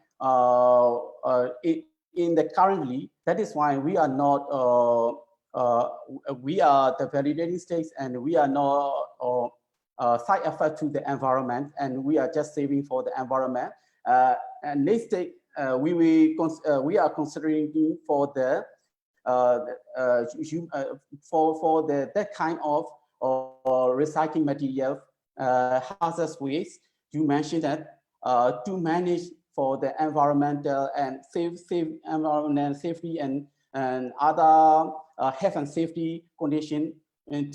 that is why we are not we are the validating stage, and we are not side effect to the environment, and we are just saving for the environment. And next stage, we are considering for the that kind of recycling material, hazardous waste. You mentioned that to manage for the environmental and safe environmental safety and other health and safety condition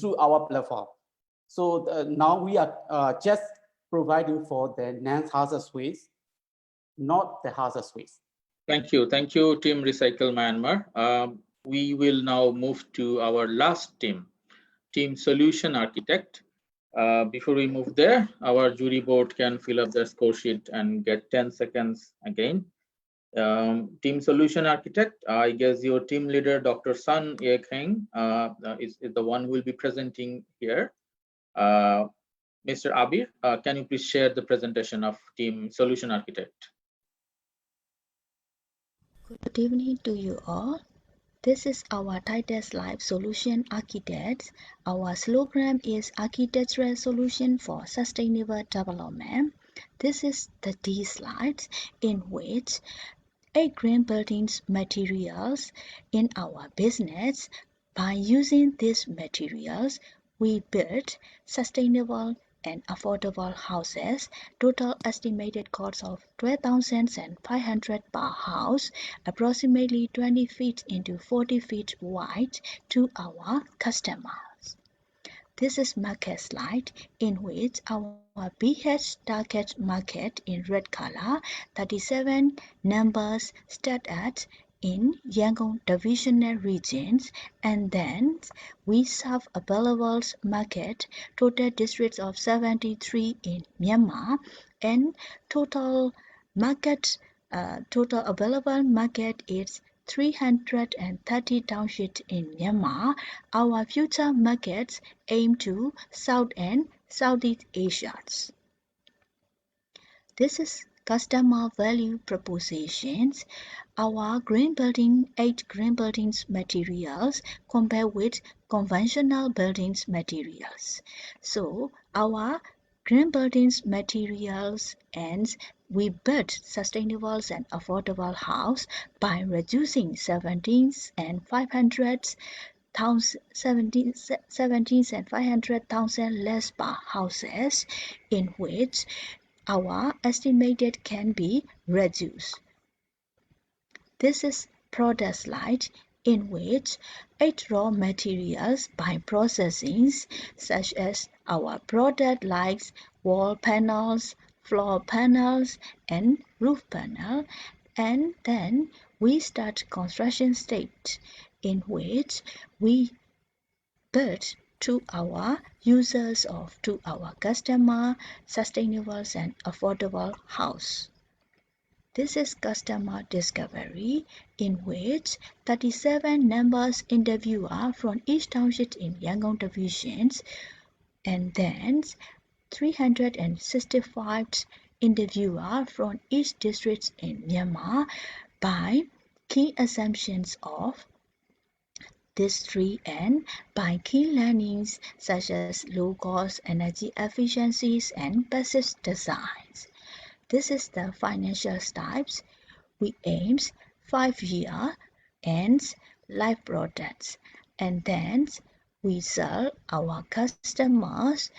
through our platform. So now we are just providing for the non-hazardous waste, not the hazardous waste. Thank you, Team Recycle Myanmar. We will now move to our last team, Team Solution Architect. Before we move there, our jury board can fill up their score sheet and get 10 seconds again. Team Solution Architect, I guess your team leader, Dr. Sun Ye-Kheng, is the one who will be presenting here. Mr. Abir, can you please share the presentation of Team Solution Architect? Good evening to you all. This is our title slide, Solution Architects. Our slogan is Architectural Solution for Sustainable Development. This is the D slide, in which 8 green buildings materials in our business. By using these materials, we build sustainable and affordable houses. Total estimated cost of 12,500 per house, approximately 20 feet into 40 feet wide, to our customers. This is market slide, in which our BH target market in red color, 37 numbers start at in Yangon divisional regions, and then we serve available market, total districts of 73 in Myanmar, and total available market is 330 townships in Myanmar. Our future markets aim to South and Southeast Asia. This is customer value propositions. Our 8 green buildings materials compare with conventional buildings materials. So our green buildings materials, and we build sustainable and affordable house by reducing 17,500,000 less per houses, in which our estimated can be reduced. This is product slide, in which 8 raw materials by processing, such as our product like wall panels, floor panels, and roof panel, and then we start construction stage, in which we build to our users or to our customer sustainable and affordable house. This is customer discovery, in which 37 numbers interviewer from each township in Yangon divisions, and then 365 interviewer from each district in Myanmar, by key assumptions of these 3 and by key learnings such as low cost, energy efficiencies, and passive designs. This is the financial types. We aim 5-year and life products, and then we sell our customers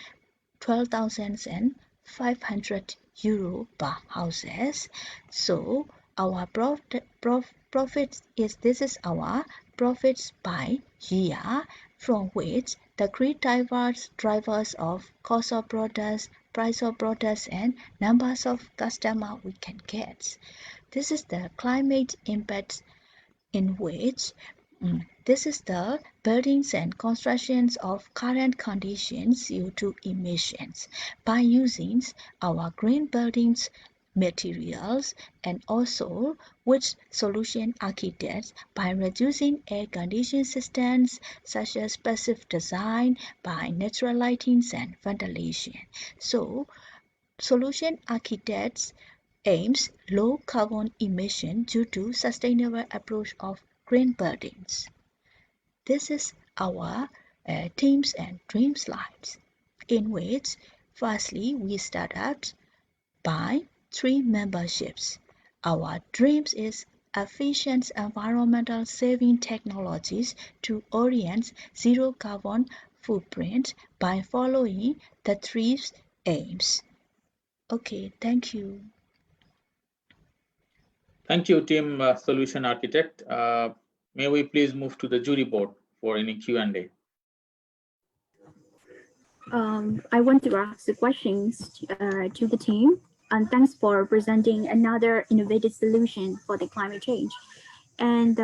12,500 euro per houses. So our profits is, this is our profits by year, from which the key drivers of cost of products, price of products, and numbers of customers we can get. This is the climate impact, in which this is the buildings and constructions of current conditions CO2 emissions by using our green buildings materials, and also which solution architects by reducing air conditioning systems such as passive design by natural lightings and ventilation. So solution architects aims low carbon emission due to sustainable approach of green buildings. This is our teams and dream slides, in which firstly we start out by 3 memberships. Our dreams is efficient environmental saving technologies to orient zero carbon footprint by following the 3 aims. Okay, thank you. Thank you, Team Solution Architect. May we please move to the jury board for any Q&A? I want to ask the questions to the team, and thanks for presenting another innovative solution for the climate change. And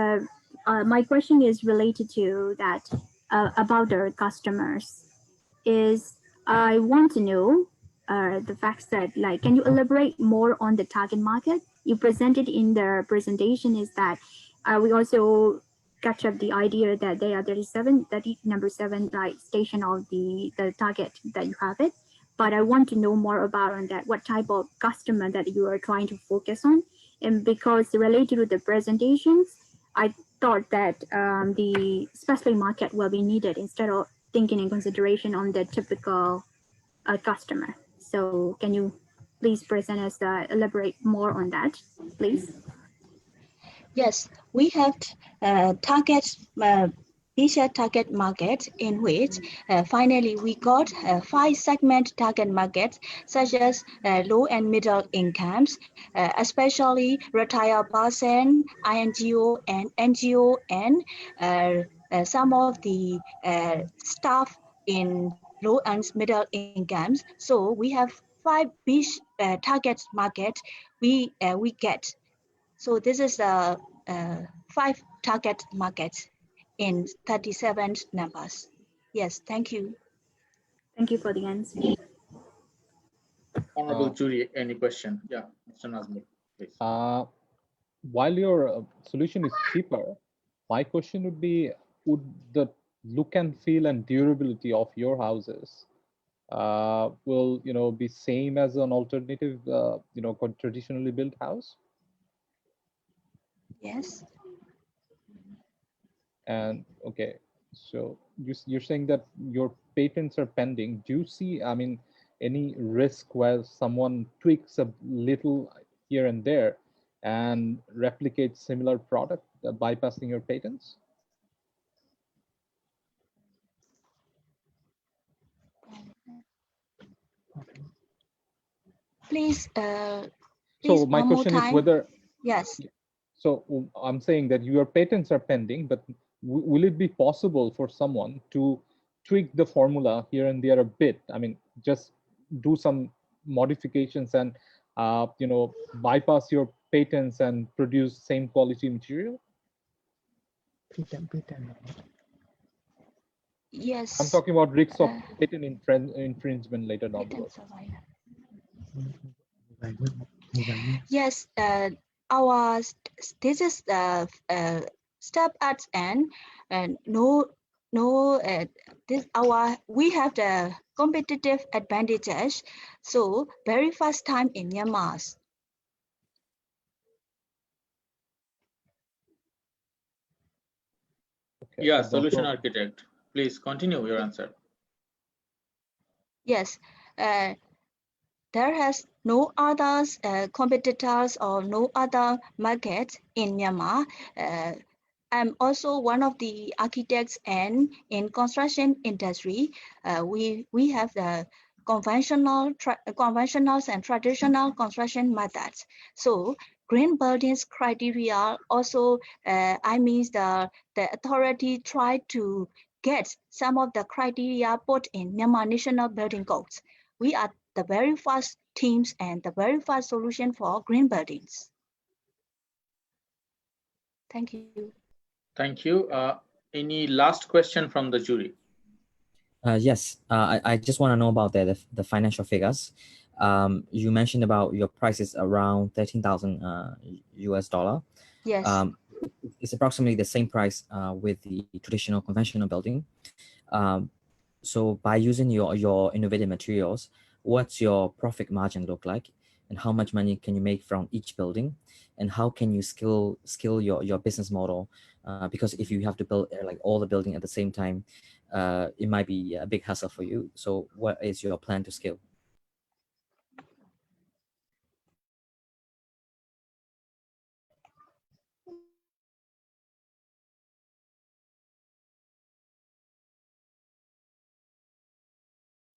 my question is related to that about the customers. I want to know the facts that, like, can you elaborate more on the target market? You presented in the presentation is that we also catch up the idea that they are number 7 like station of the target that you have it. But I want to know more about on that, what type of customer that you are trying to focus on. And because related to the presentations, I thought that the specialty market will be needed instead of thinking in consideration on the typical customer. So can you please present us, elaborate more on that, please? Yes, we have target market, in which finally we got 5 segment target markets, such as low and middle incomes, especially retired person, INGO and NGO, and some of the staff in low and middle incomes. So we have 5 big target market we get. So this is the 5 target markets in 37 numbers. Yes, thank you. Thank you for the answer. Honorable jury, any question? Yeah, Mr. Nazmul, please. While your solution is cheaper, my question would be, would the look and feel and durability of your houses will be same as an alternative traditionally built house? Yes. And okay, so you're saying that your patents are pending. Do you see, I mean, any risk where someone tweaks a little here and there and replicates similar product, bypassing your patents? Please, so my question is whether, yes. So I'm saying that your patents are pending, but will it be possible for someone to tweak the formula here and there a bit? I mean, just do some modifications and bypass your patents and produce same quality material? Yes. I'm talking about risks of patent infringement later down the road. Yes, this is the step at end, and we have the competitive advantages. So very first time in Myanmar. Okay, yeah, solution architect, please continue your answer. Yes, there has no other competitors or no other market in Myanmar. I'm also one of the architects, and in construction industry, we have the conventional and traditional construction methods. So green buildings criteria also, I mean the authority tried to get some of the criteria put in Myanmar National Building Codes. We are the very first teams and the very first solution for green buildings. Thank you. Thank you. Any last question from the jury? Yes, I just want to know about the financial figures. You mentioned about your price is around 13,000 US dollar. Yes. It's approximately the same price with the traditional conventional building. So by using your innovative materials, what's your profit margin look like, and how much money can you make from each building, and how can you scale your business model? Because if you have to build like all the building at the same time, it might be a big hassle for you. So what is your plan to scale?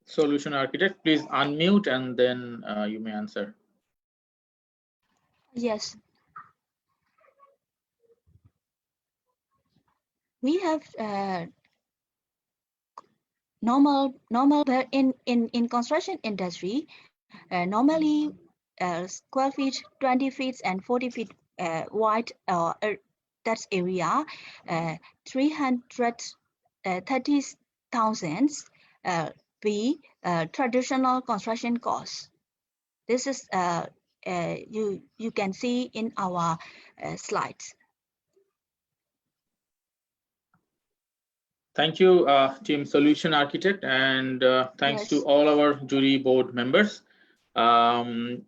Solution architect, please unmute and then you may answer. Yes. We have normal in construction industry, normally square feet, 20 feet and 40 feet wide, that's area, 330,000 be traditional construction costs. This is you can see in our slides. Thank you, Team Solution Architect, and thanks to all our jury board members. And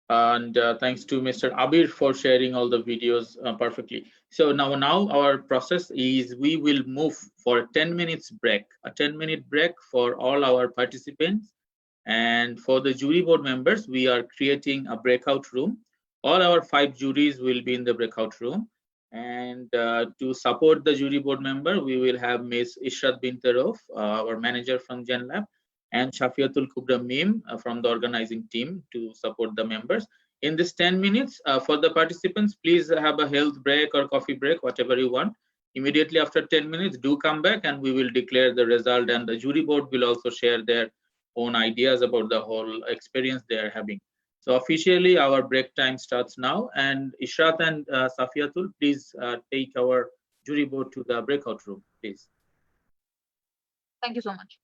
thanks to Mr. Abir for sharing all the videos perfectly. So now our process is we will move for a 10 minutes break, a 10-minute break for all our participants. And for the jury board members, we are creating a breakout room. All our 5 juries will be in the breakout room. And to support the jury board member, we will have Ms. Ishrat Bintarov, our manager from GenLab, and Shafiatul Kubra Mim from the organizing team to support the members. In this 10 minutes, for the participants, please have a health break or coffee break, whatever you want. Immediately after 10 minutes, do come back and we will declare the result, and the jury board will also share their own ideas about the whole experience they are having. So officially, our break time starts now, and Ishrat and Safiatul, please take our jury board to the breakout room, please. Thank you so much.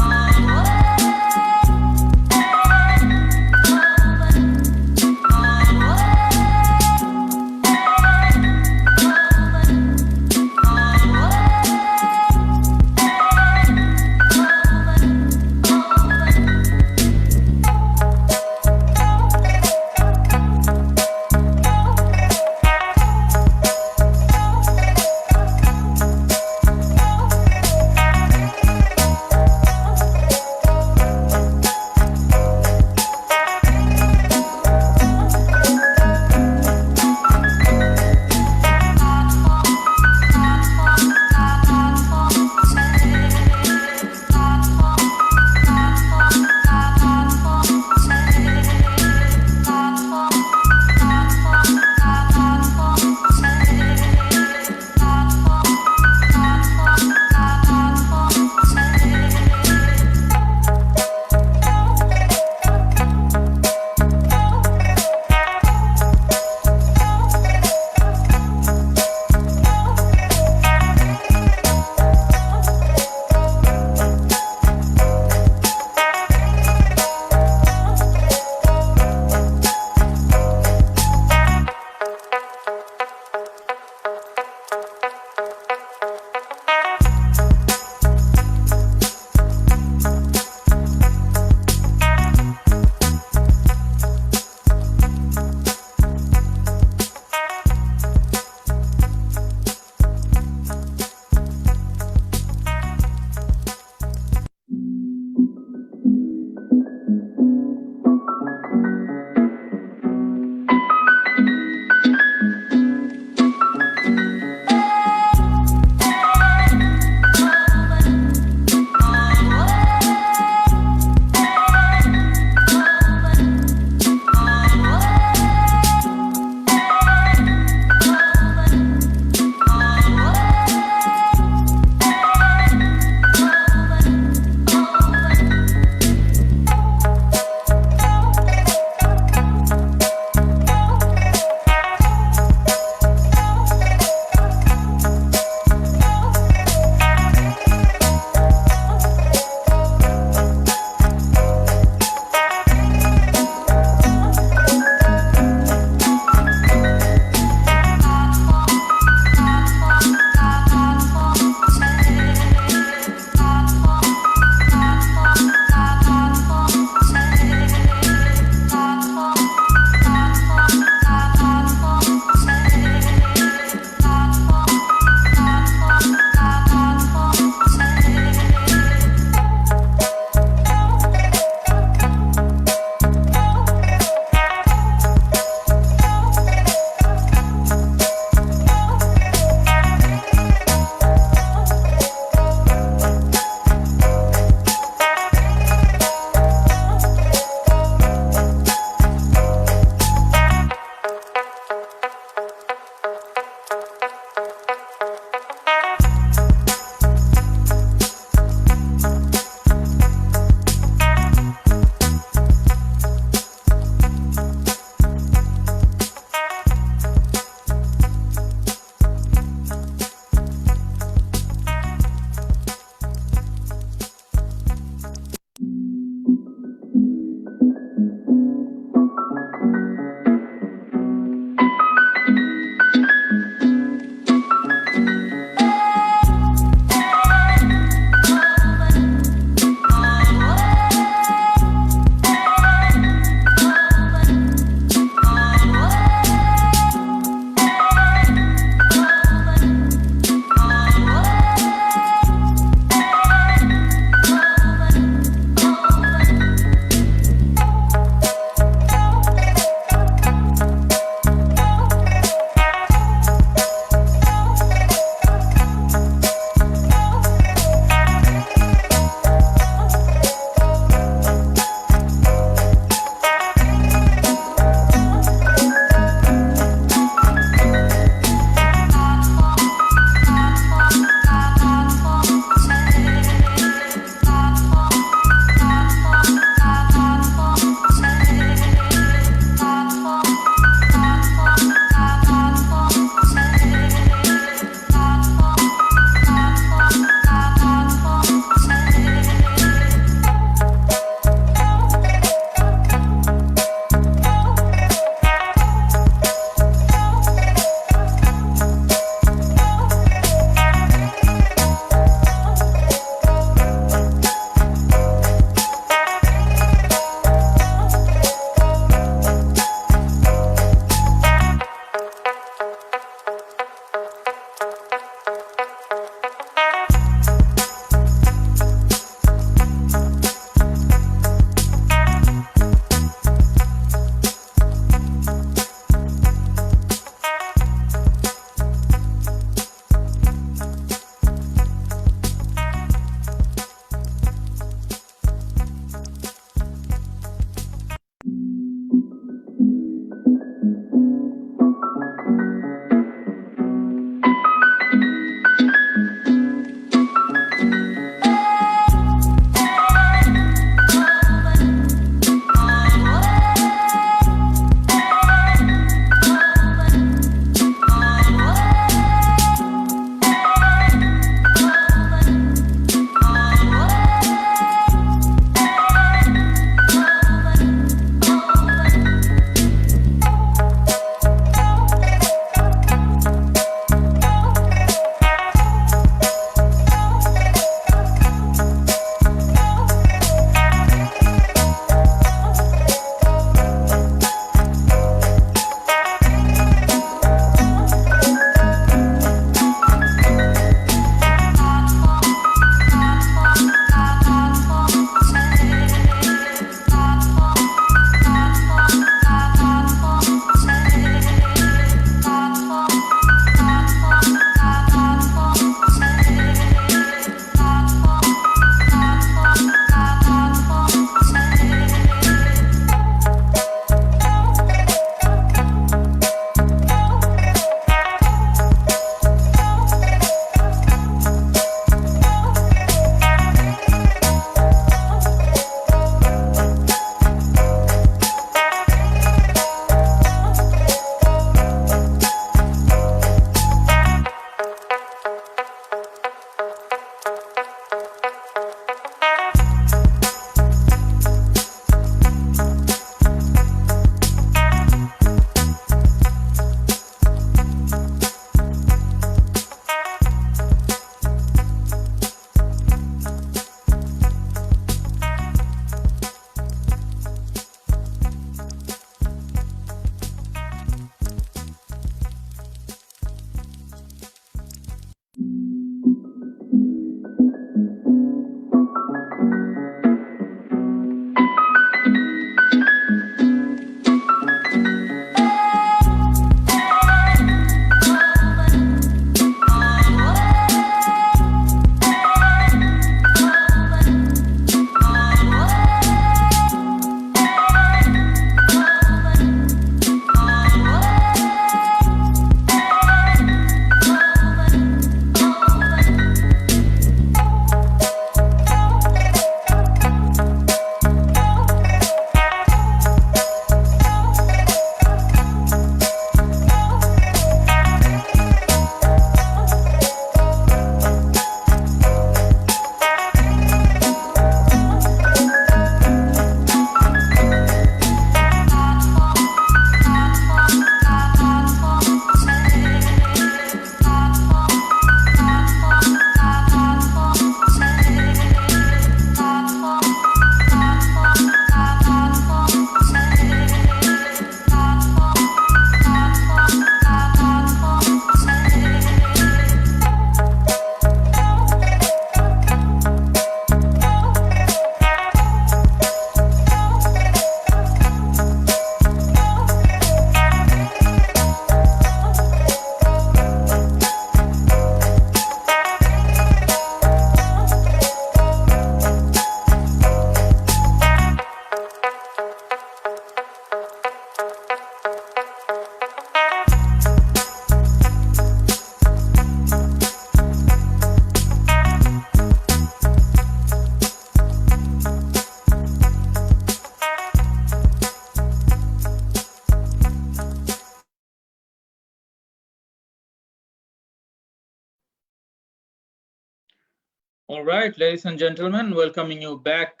All right, ladies and gentlemen, welcoming you back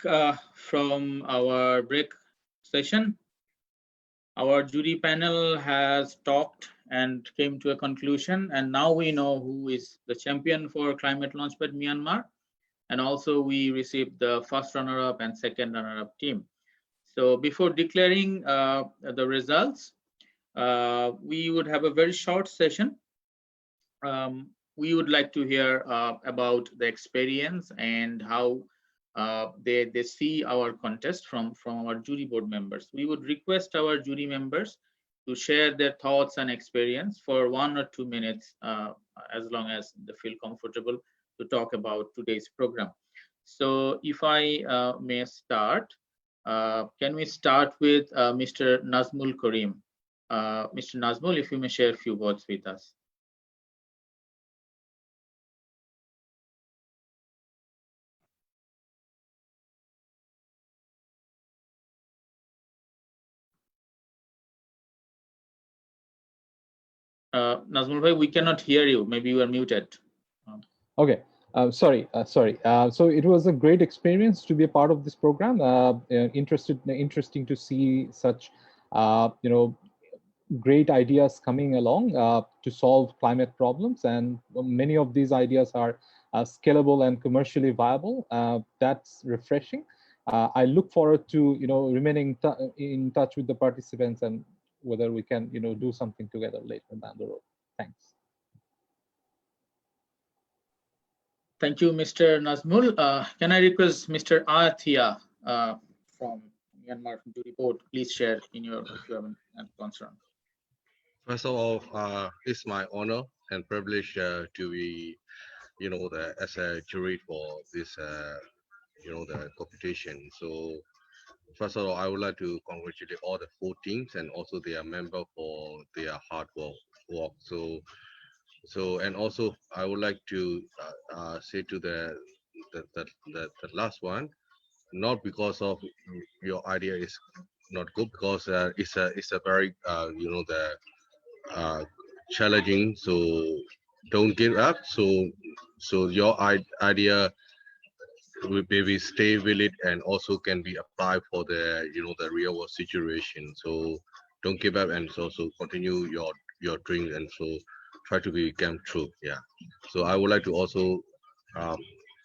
from our break session. Our jury panel has talked and came to a conclusion, and now we know who is the champion for Climate Launchpad Myanmar, and also we received the first runner-up and second runner-up team. So before declaring the results, we would have a very short session. We would like to hear about the experience and how they see our contest from our jury board members. We would request our jury members to share their thoughts and experience for 1 or 2 minutes, as long as they feel comfortable to talk about today's program. So if I may start, can we start with Mr. Nazmul Karim? Mr. Nazmul, if you may share a few words with us. Nazmul bhai, we cannot hear you. Maybe you are muted. Okay. Sorry. So it was a great experience to be a part of this program. Interesting to see such, great ideas coming along to solve climate problems, and many of these ideas are scalable and commercially viable. That's refreshing. I look forward to remaining in touch with the participants and whether we can do something together later down the road. Thanks. Thank you, Mr. Nazmul. Can I request Mr. Thiha from Myanmar from jury board, please share if you have a concern. First of all, it's my honor and privilege to be, as a jury for this, the competition. So first of all, I would like to congratulate all the 4 teams and also their member for their hard work. So and also I would like to say to the last one, not because of your idea is not good, because it's a very challenging. So don't give up. So your idea will maybe stay with it and also can be applied for the the real world situation. So don't give up and also continue your dreams, and so try to become true. Yeah. So I would like to also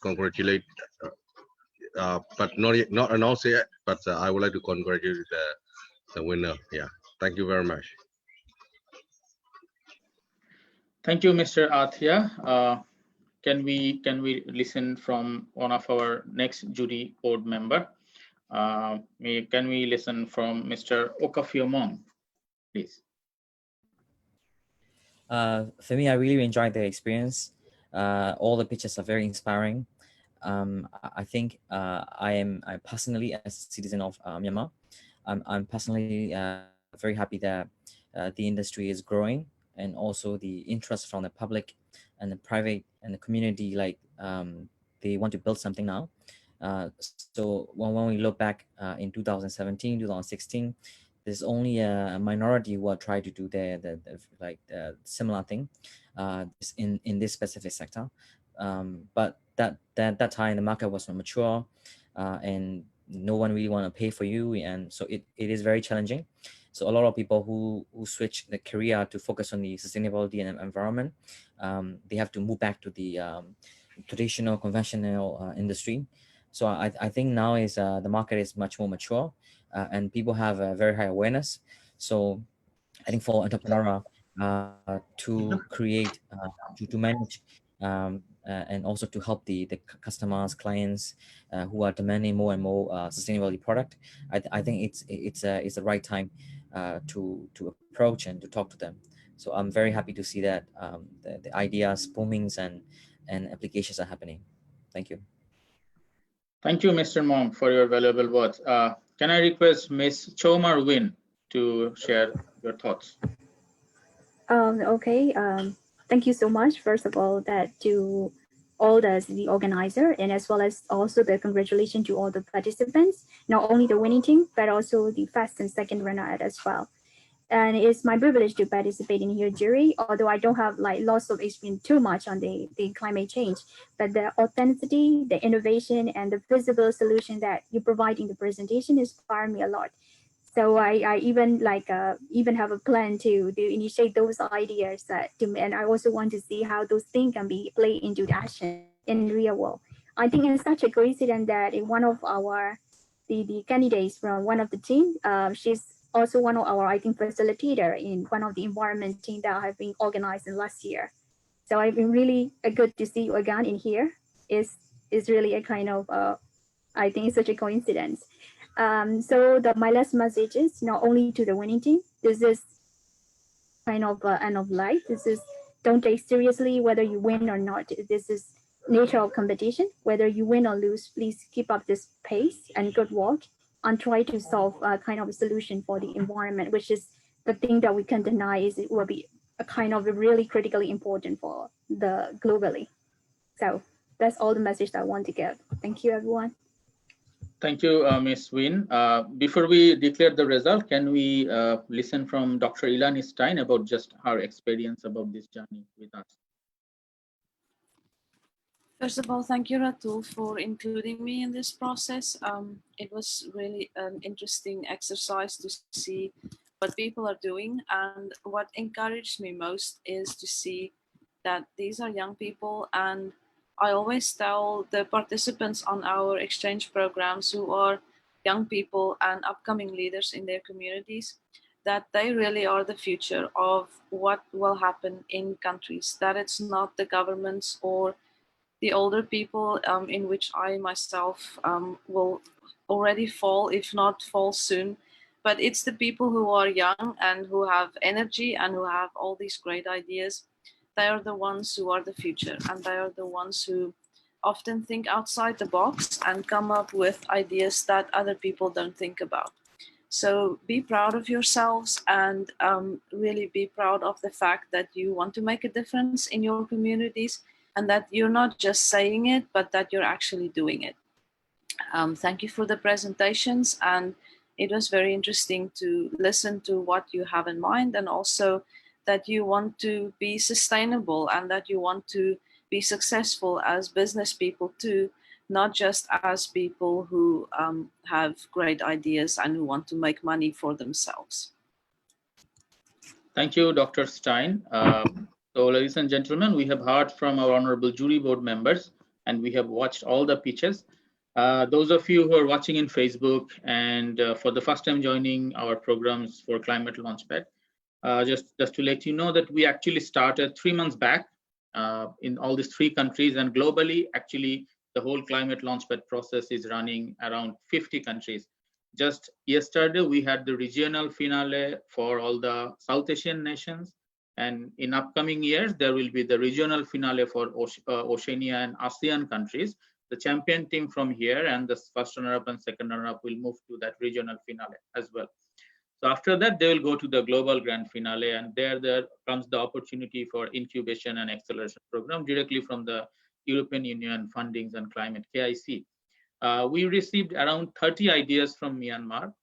congratulate, but not announce it, but I would like to congratulate the winner. Yeah. Thank you very much. Thank you, Mr. Thiha. Can we listen from one of our next jury board member? Can we listen from Mr. Oka Phyo Maung, please? For me, I really enjoyed the experience. All the pictures are very inspiring. I think I personally, as a citizen of Myanmar, I'm personally very happy that the industry is growing, and also the interest from the public and the private and the community, like they want to build something now. So when we look back in 2017, 2016, there's only a minority who are trying to do the similar thing in this specific sector. But that time the market was not mature, and no one really want to pay for you, and so it is very challenging. So a lot of people who switch the career to focus on the sustainability and environment, they have to move back to the traditional conventional industry. So I think now is the market is much more mature, and people have a very high awareness. So I think for entrepreneur to create, to manage, and also to help the customers, clients who are demanding more and more sustainability product, I think it's the right time to approach and to talk to them. So I'm very happy to see that the ideas, boomings, and applications are happening. Thank you. Thank you, Mr. Maung, for your valuable words. Can I request Ms. Chomarwin to share your thoughts? Okay. Thank you so much. First of all, that to all the organizer, and as well as also the congratulations to all the participants, not only the winning team, but also the first and second runner as well. And it's my privilege to participate in your jury, although I don't have like lots of experience too much on the climate change, but the authenticity, the innovation, and the visible solution that you provide in the presentation inspire me a lot. So I even even have a plan to initiate those ideas and I also want to see how those things can be played into action in real world. I think it's such a coincidence that in one of our the candidates from one of the team, she's also one of our I think facilitator in one of the environment team that have been organized in last year. So I've been really good to see you again in here. Is really a kind of I think it's such a coincidence. So my last message is not only to the winning team. This is kind of end of life. This is don't take seriously whether you win or not. This is nature of competition. Whether you win or lose, please keep up this pace and good work and try to solve a kind of a solution for the environment, which is the thing that we can deny is it will be a kind of really critically important for the globally. So that's all the message that I want to give. Thank you, everyone. Thank you, Ms. Syeyn. Before we declare the result, can we listen from Dr. Elanie Syeyn about just her experience about this journey with us? First of all, thank you, Ratul, for including me in this process. It was really an interesting exercise to see what people are doing. And what encouraged me most is to see that these are young people. And I always tell the participants on our exchange programs who are young people and upcoming leaders in their communities that they really are the future of what will happen in countries, that it's not the governments or the older people in which I myself will already fall, if not fall soon. But it's the people who are young and who have energy and who have all these great ideas. They are the ones who are the future, and they are the ones who often think outside the box and come up with ideas that other people don't think about. So be proud of yourselves and really be proud of the fact that you want to make a difference in your communities and that you're not just saying it, but that you're actually doing it. Thank you for the presentations, and it was very interesting to listen to what you have in mind, and also that you want to be sustainable and that you want to be successful as business people too, not just as people who have great ideas and who want to make money for themselves. Thank you, Dr. Syeyn. So, ladies and gentlemen, we have heard from our honorable jury board members, and we have watched all the pitches. Those of you who are watching in Facebook and for the first time joining our programs for Climate Launchpad, just to let you know that we actually started 3 months back in all these 3 countries, and globally, actually, the whole Climate Launchpad process is running around 50 countries. Just yesterday, we had the regional finale for all the South Asian nations. And in upcoming years, there will be the regional finale for Oceania and ASEAN countries. The champion team from here and the first runner-up and second runner-up will move to that regional finale as well. So after that, they will go to the global grand finale, and there comes the opportunity for incubation and acceleration program directly from the European Union fundings and Climate-KIC. We received around 30 ideas from Myanmar,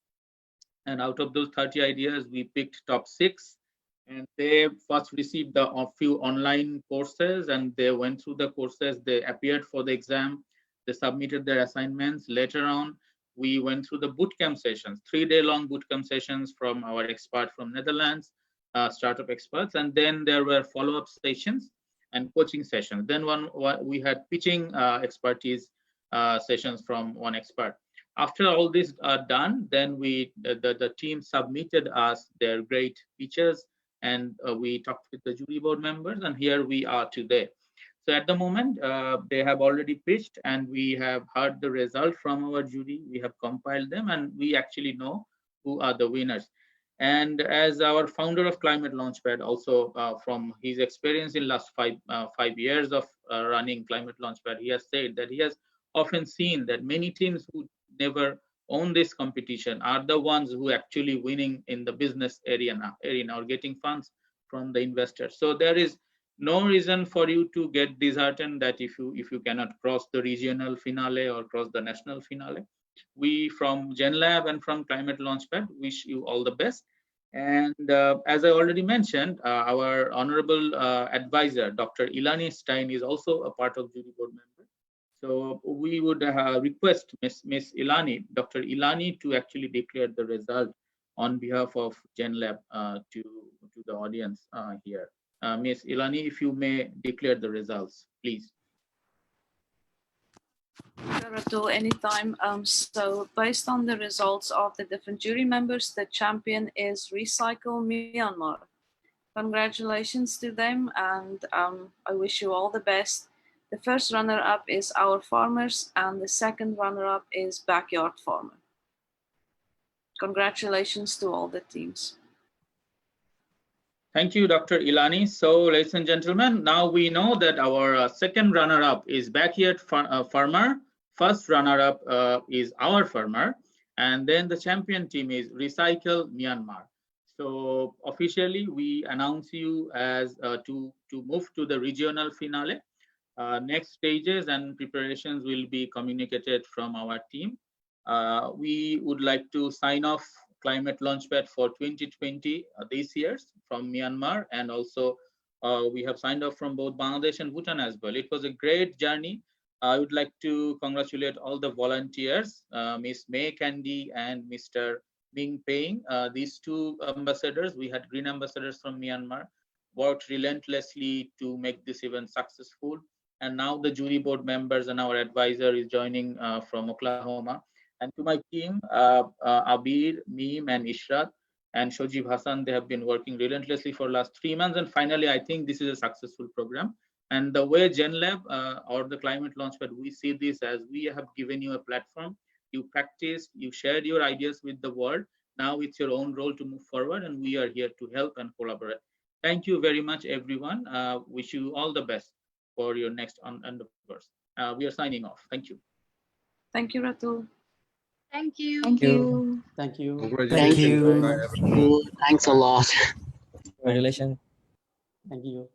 and out of those 30 ideas, we picked top 6. And they first received a few online courses, and they went through the courses. They appeared for the exam. They submitted their assignments. Later on, we went through the bootcamp sessions, 3-day-long bootcamp sessions from our expert from Netherlands, startup experts. And then there were follow-up sessions and coaching sessions. Then we had pitching expertise sessions from one expert. After all this done, then the team submitted us their great pitches, and we talked with the jury board members, and here we are today. So at the moment, they have already pitched, and we have heard the result from our jury. We have compiled them, and we actually know who are the winners. And as our founder of Climate Launchpad, also from his experience in last 5 years of running Climate Launchpad, he has said that he has often seen that many teams who never own this competition are the ones who actually winning in the business arena or getting funds from the investors. So there is no reason for you to get disheartened that if you cannot cross the regional finale or cross the national finale. We from GenLab and from Climate Launchpad wish you all the best. And as I already mentioned, our honorable advisor, Dr. Elanie Syeyn, is also a part of jury board member. So we would request Miss Elanie, Dr. Elanie, to actually declare the result on behalf of GenLab to the audience here. Miss Elanie, if you may declare the results, please. Sure, anytime. So based on the results of the different jury members, the champion is Recycle Myanmar. Congratulations to them, and I wish you all the best. The first runner-up is Our Farmers, and the second runner-up is Backyard Farmer. Congratulations to all the teams. Thank you, Dr. Elanie. So, ladies and gentlemen, now we know that our second runner-up is Backyard Farmer, first runner-up is Our Farmer, and then the champion team is Recycle Myanmar. So, officially, we announce you as to move to the regional finale. Next stages and preparations will be communicated from our team. We would like to sign off Climate Launchpad for 2020 this year from Myanmar, and also we have signed off from both Bangladesh and Bhutan as well. It was a great journey. I would like to congratulate all the volunteers, Miss May Candy and Mr. Ming Peng. These two ambassadors, we had green ambassadors from Myanmar, worked relentlessly to make this event successful. And now the jury board members and our advisor is joining from Oklahoma. And to my team, Abir, Meem, and Ishrat, and Shojib Hassan, they have been working relentlessly for the last 3 months. And finally, I think this is a successful program. And the way GenLab or the Climate Launchpad, we see this as we have given you a platform. You practiced, you shared your ideas with the world. Now it's your own role to move forward, and we are here to help and collaborate. Thank you very much, everyone. Wish you all the best for your next endeavors. We are signing off. Thank you. Thank you, Ratul. Thank you. Thank you. Thank you. Congratulations. Thank you. Thanks a lot. Congratulations. Thank you.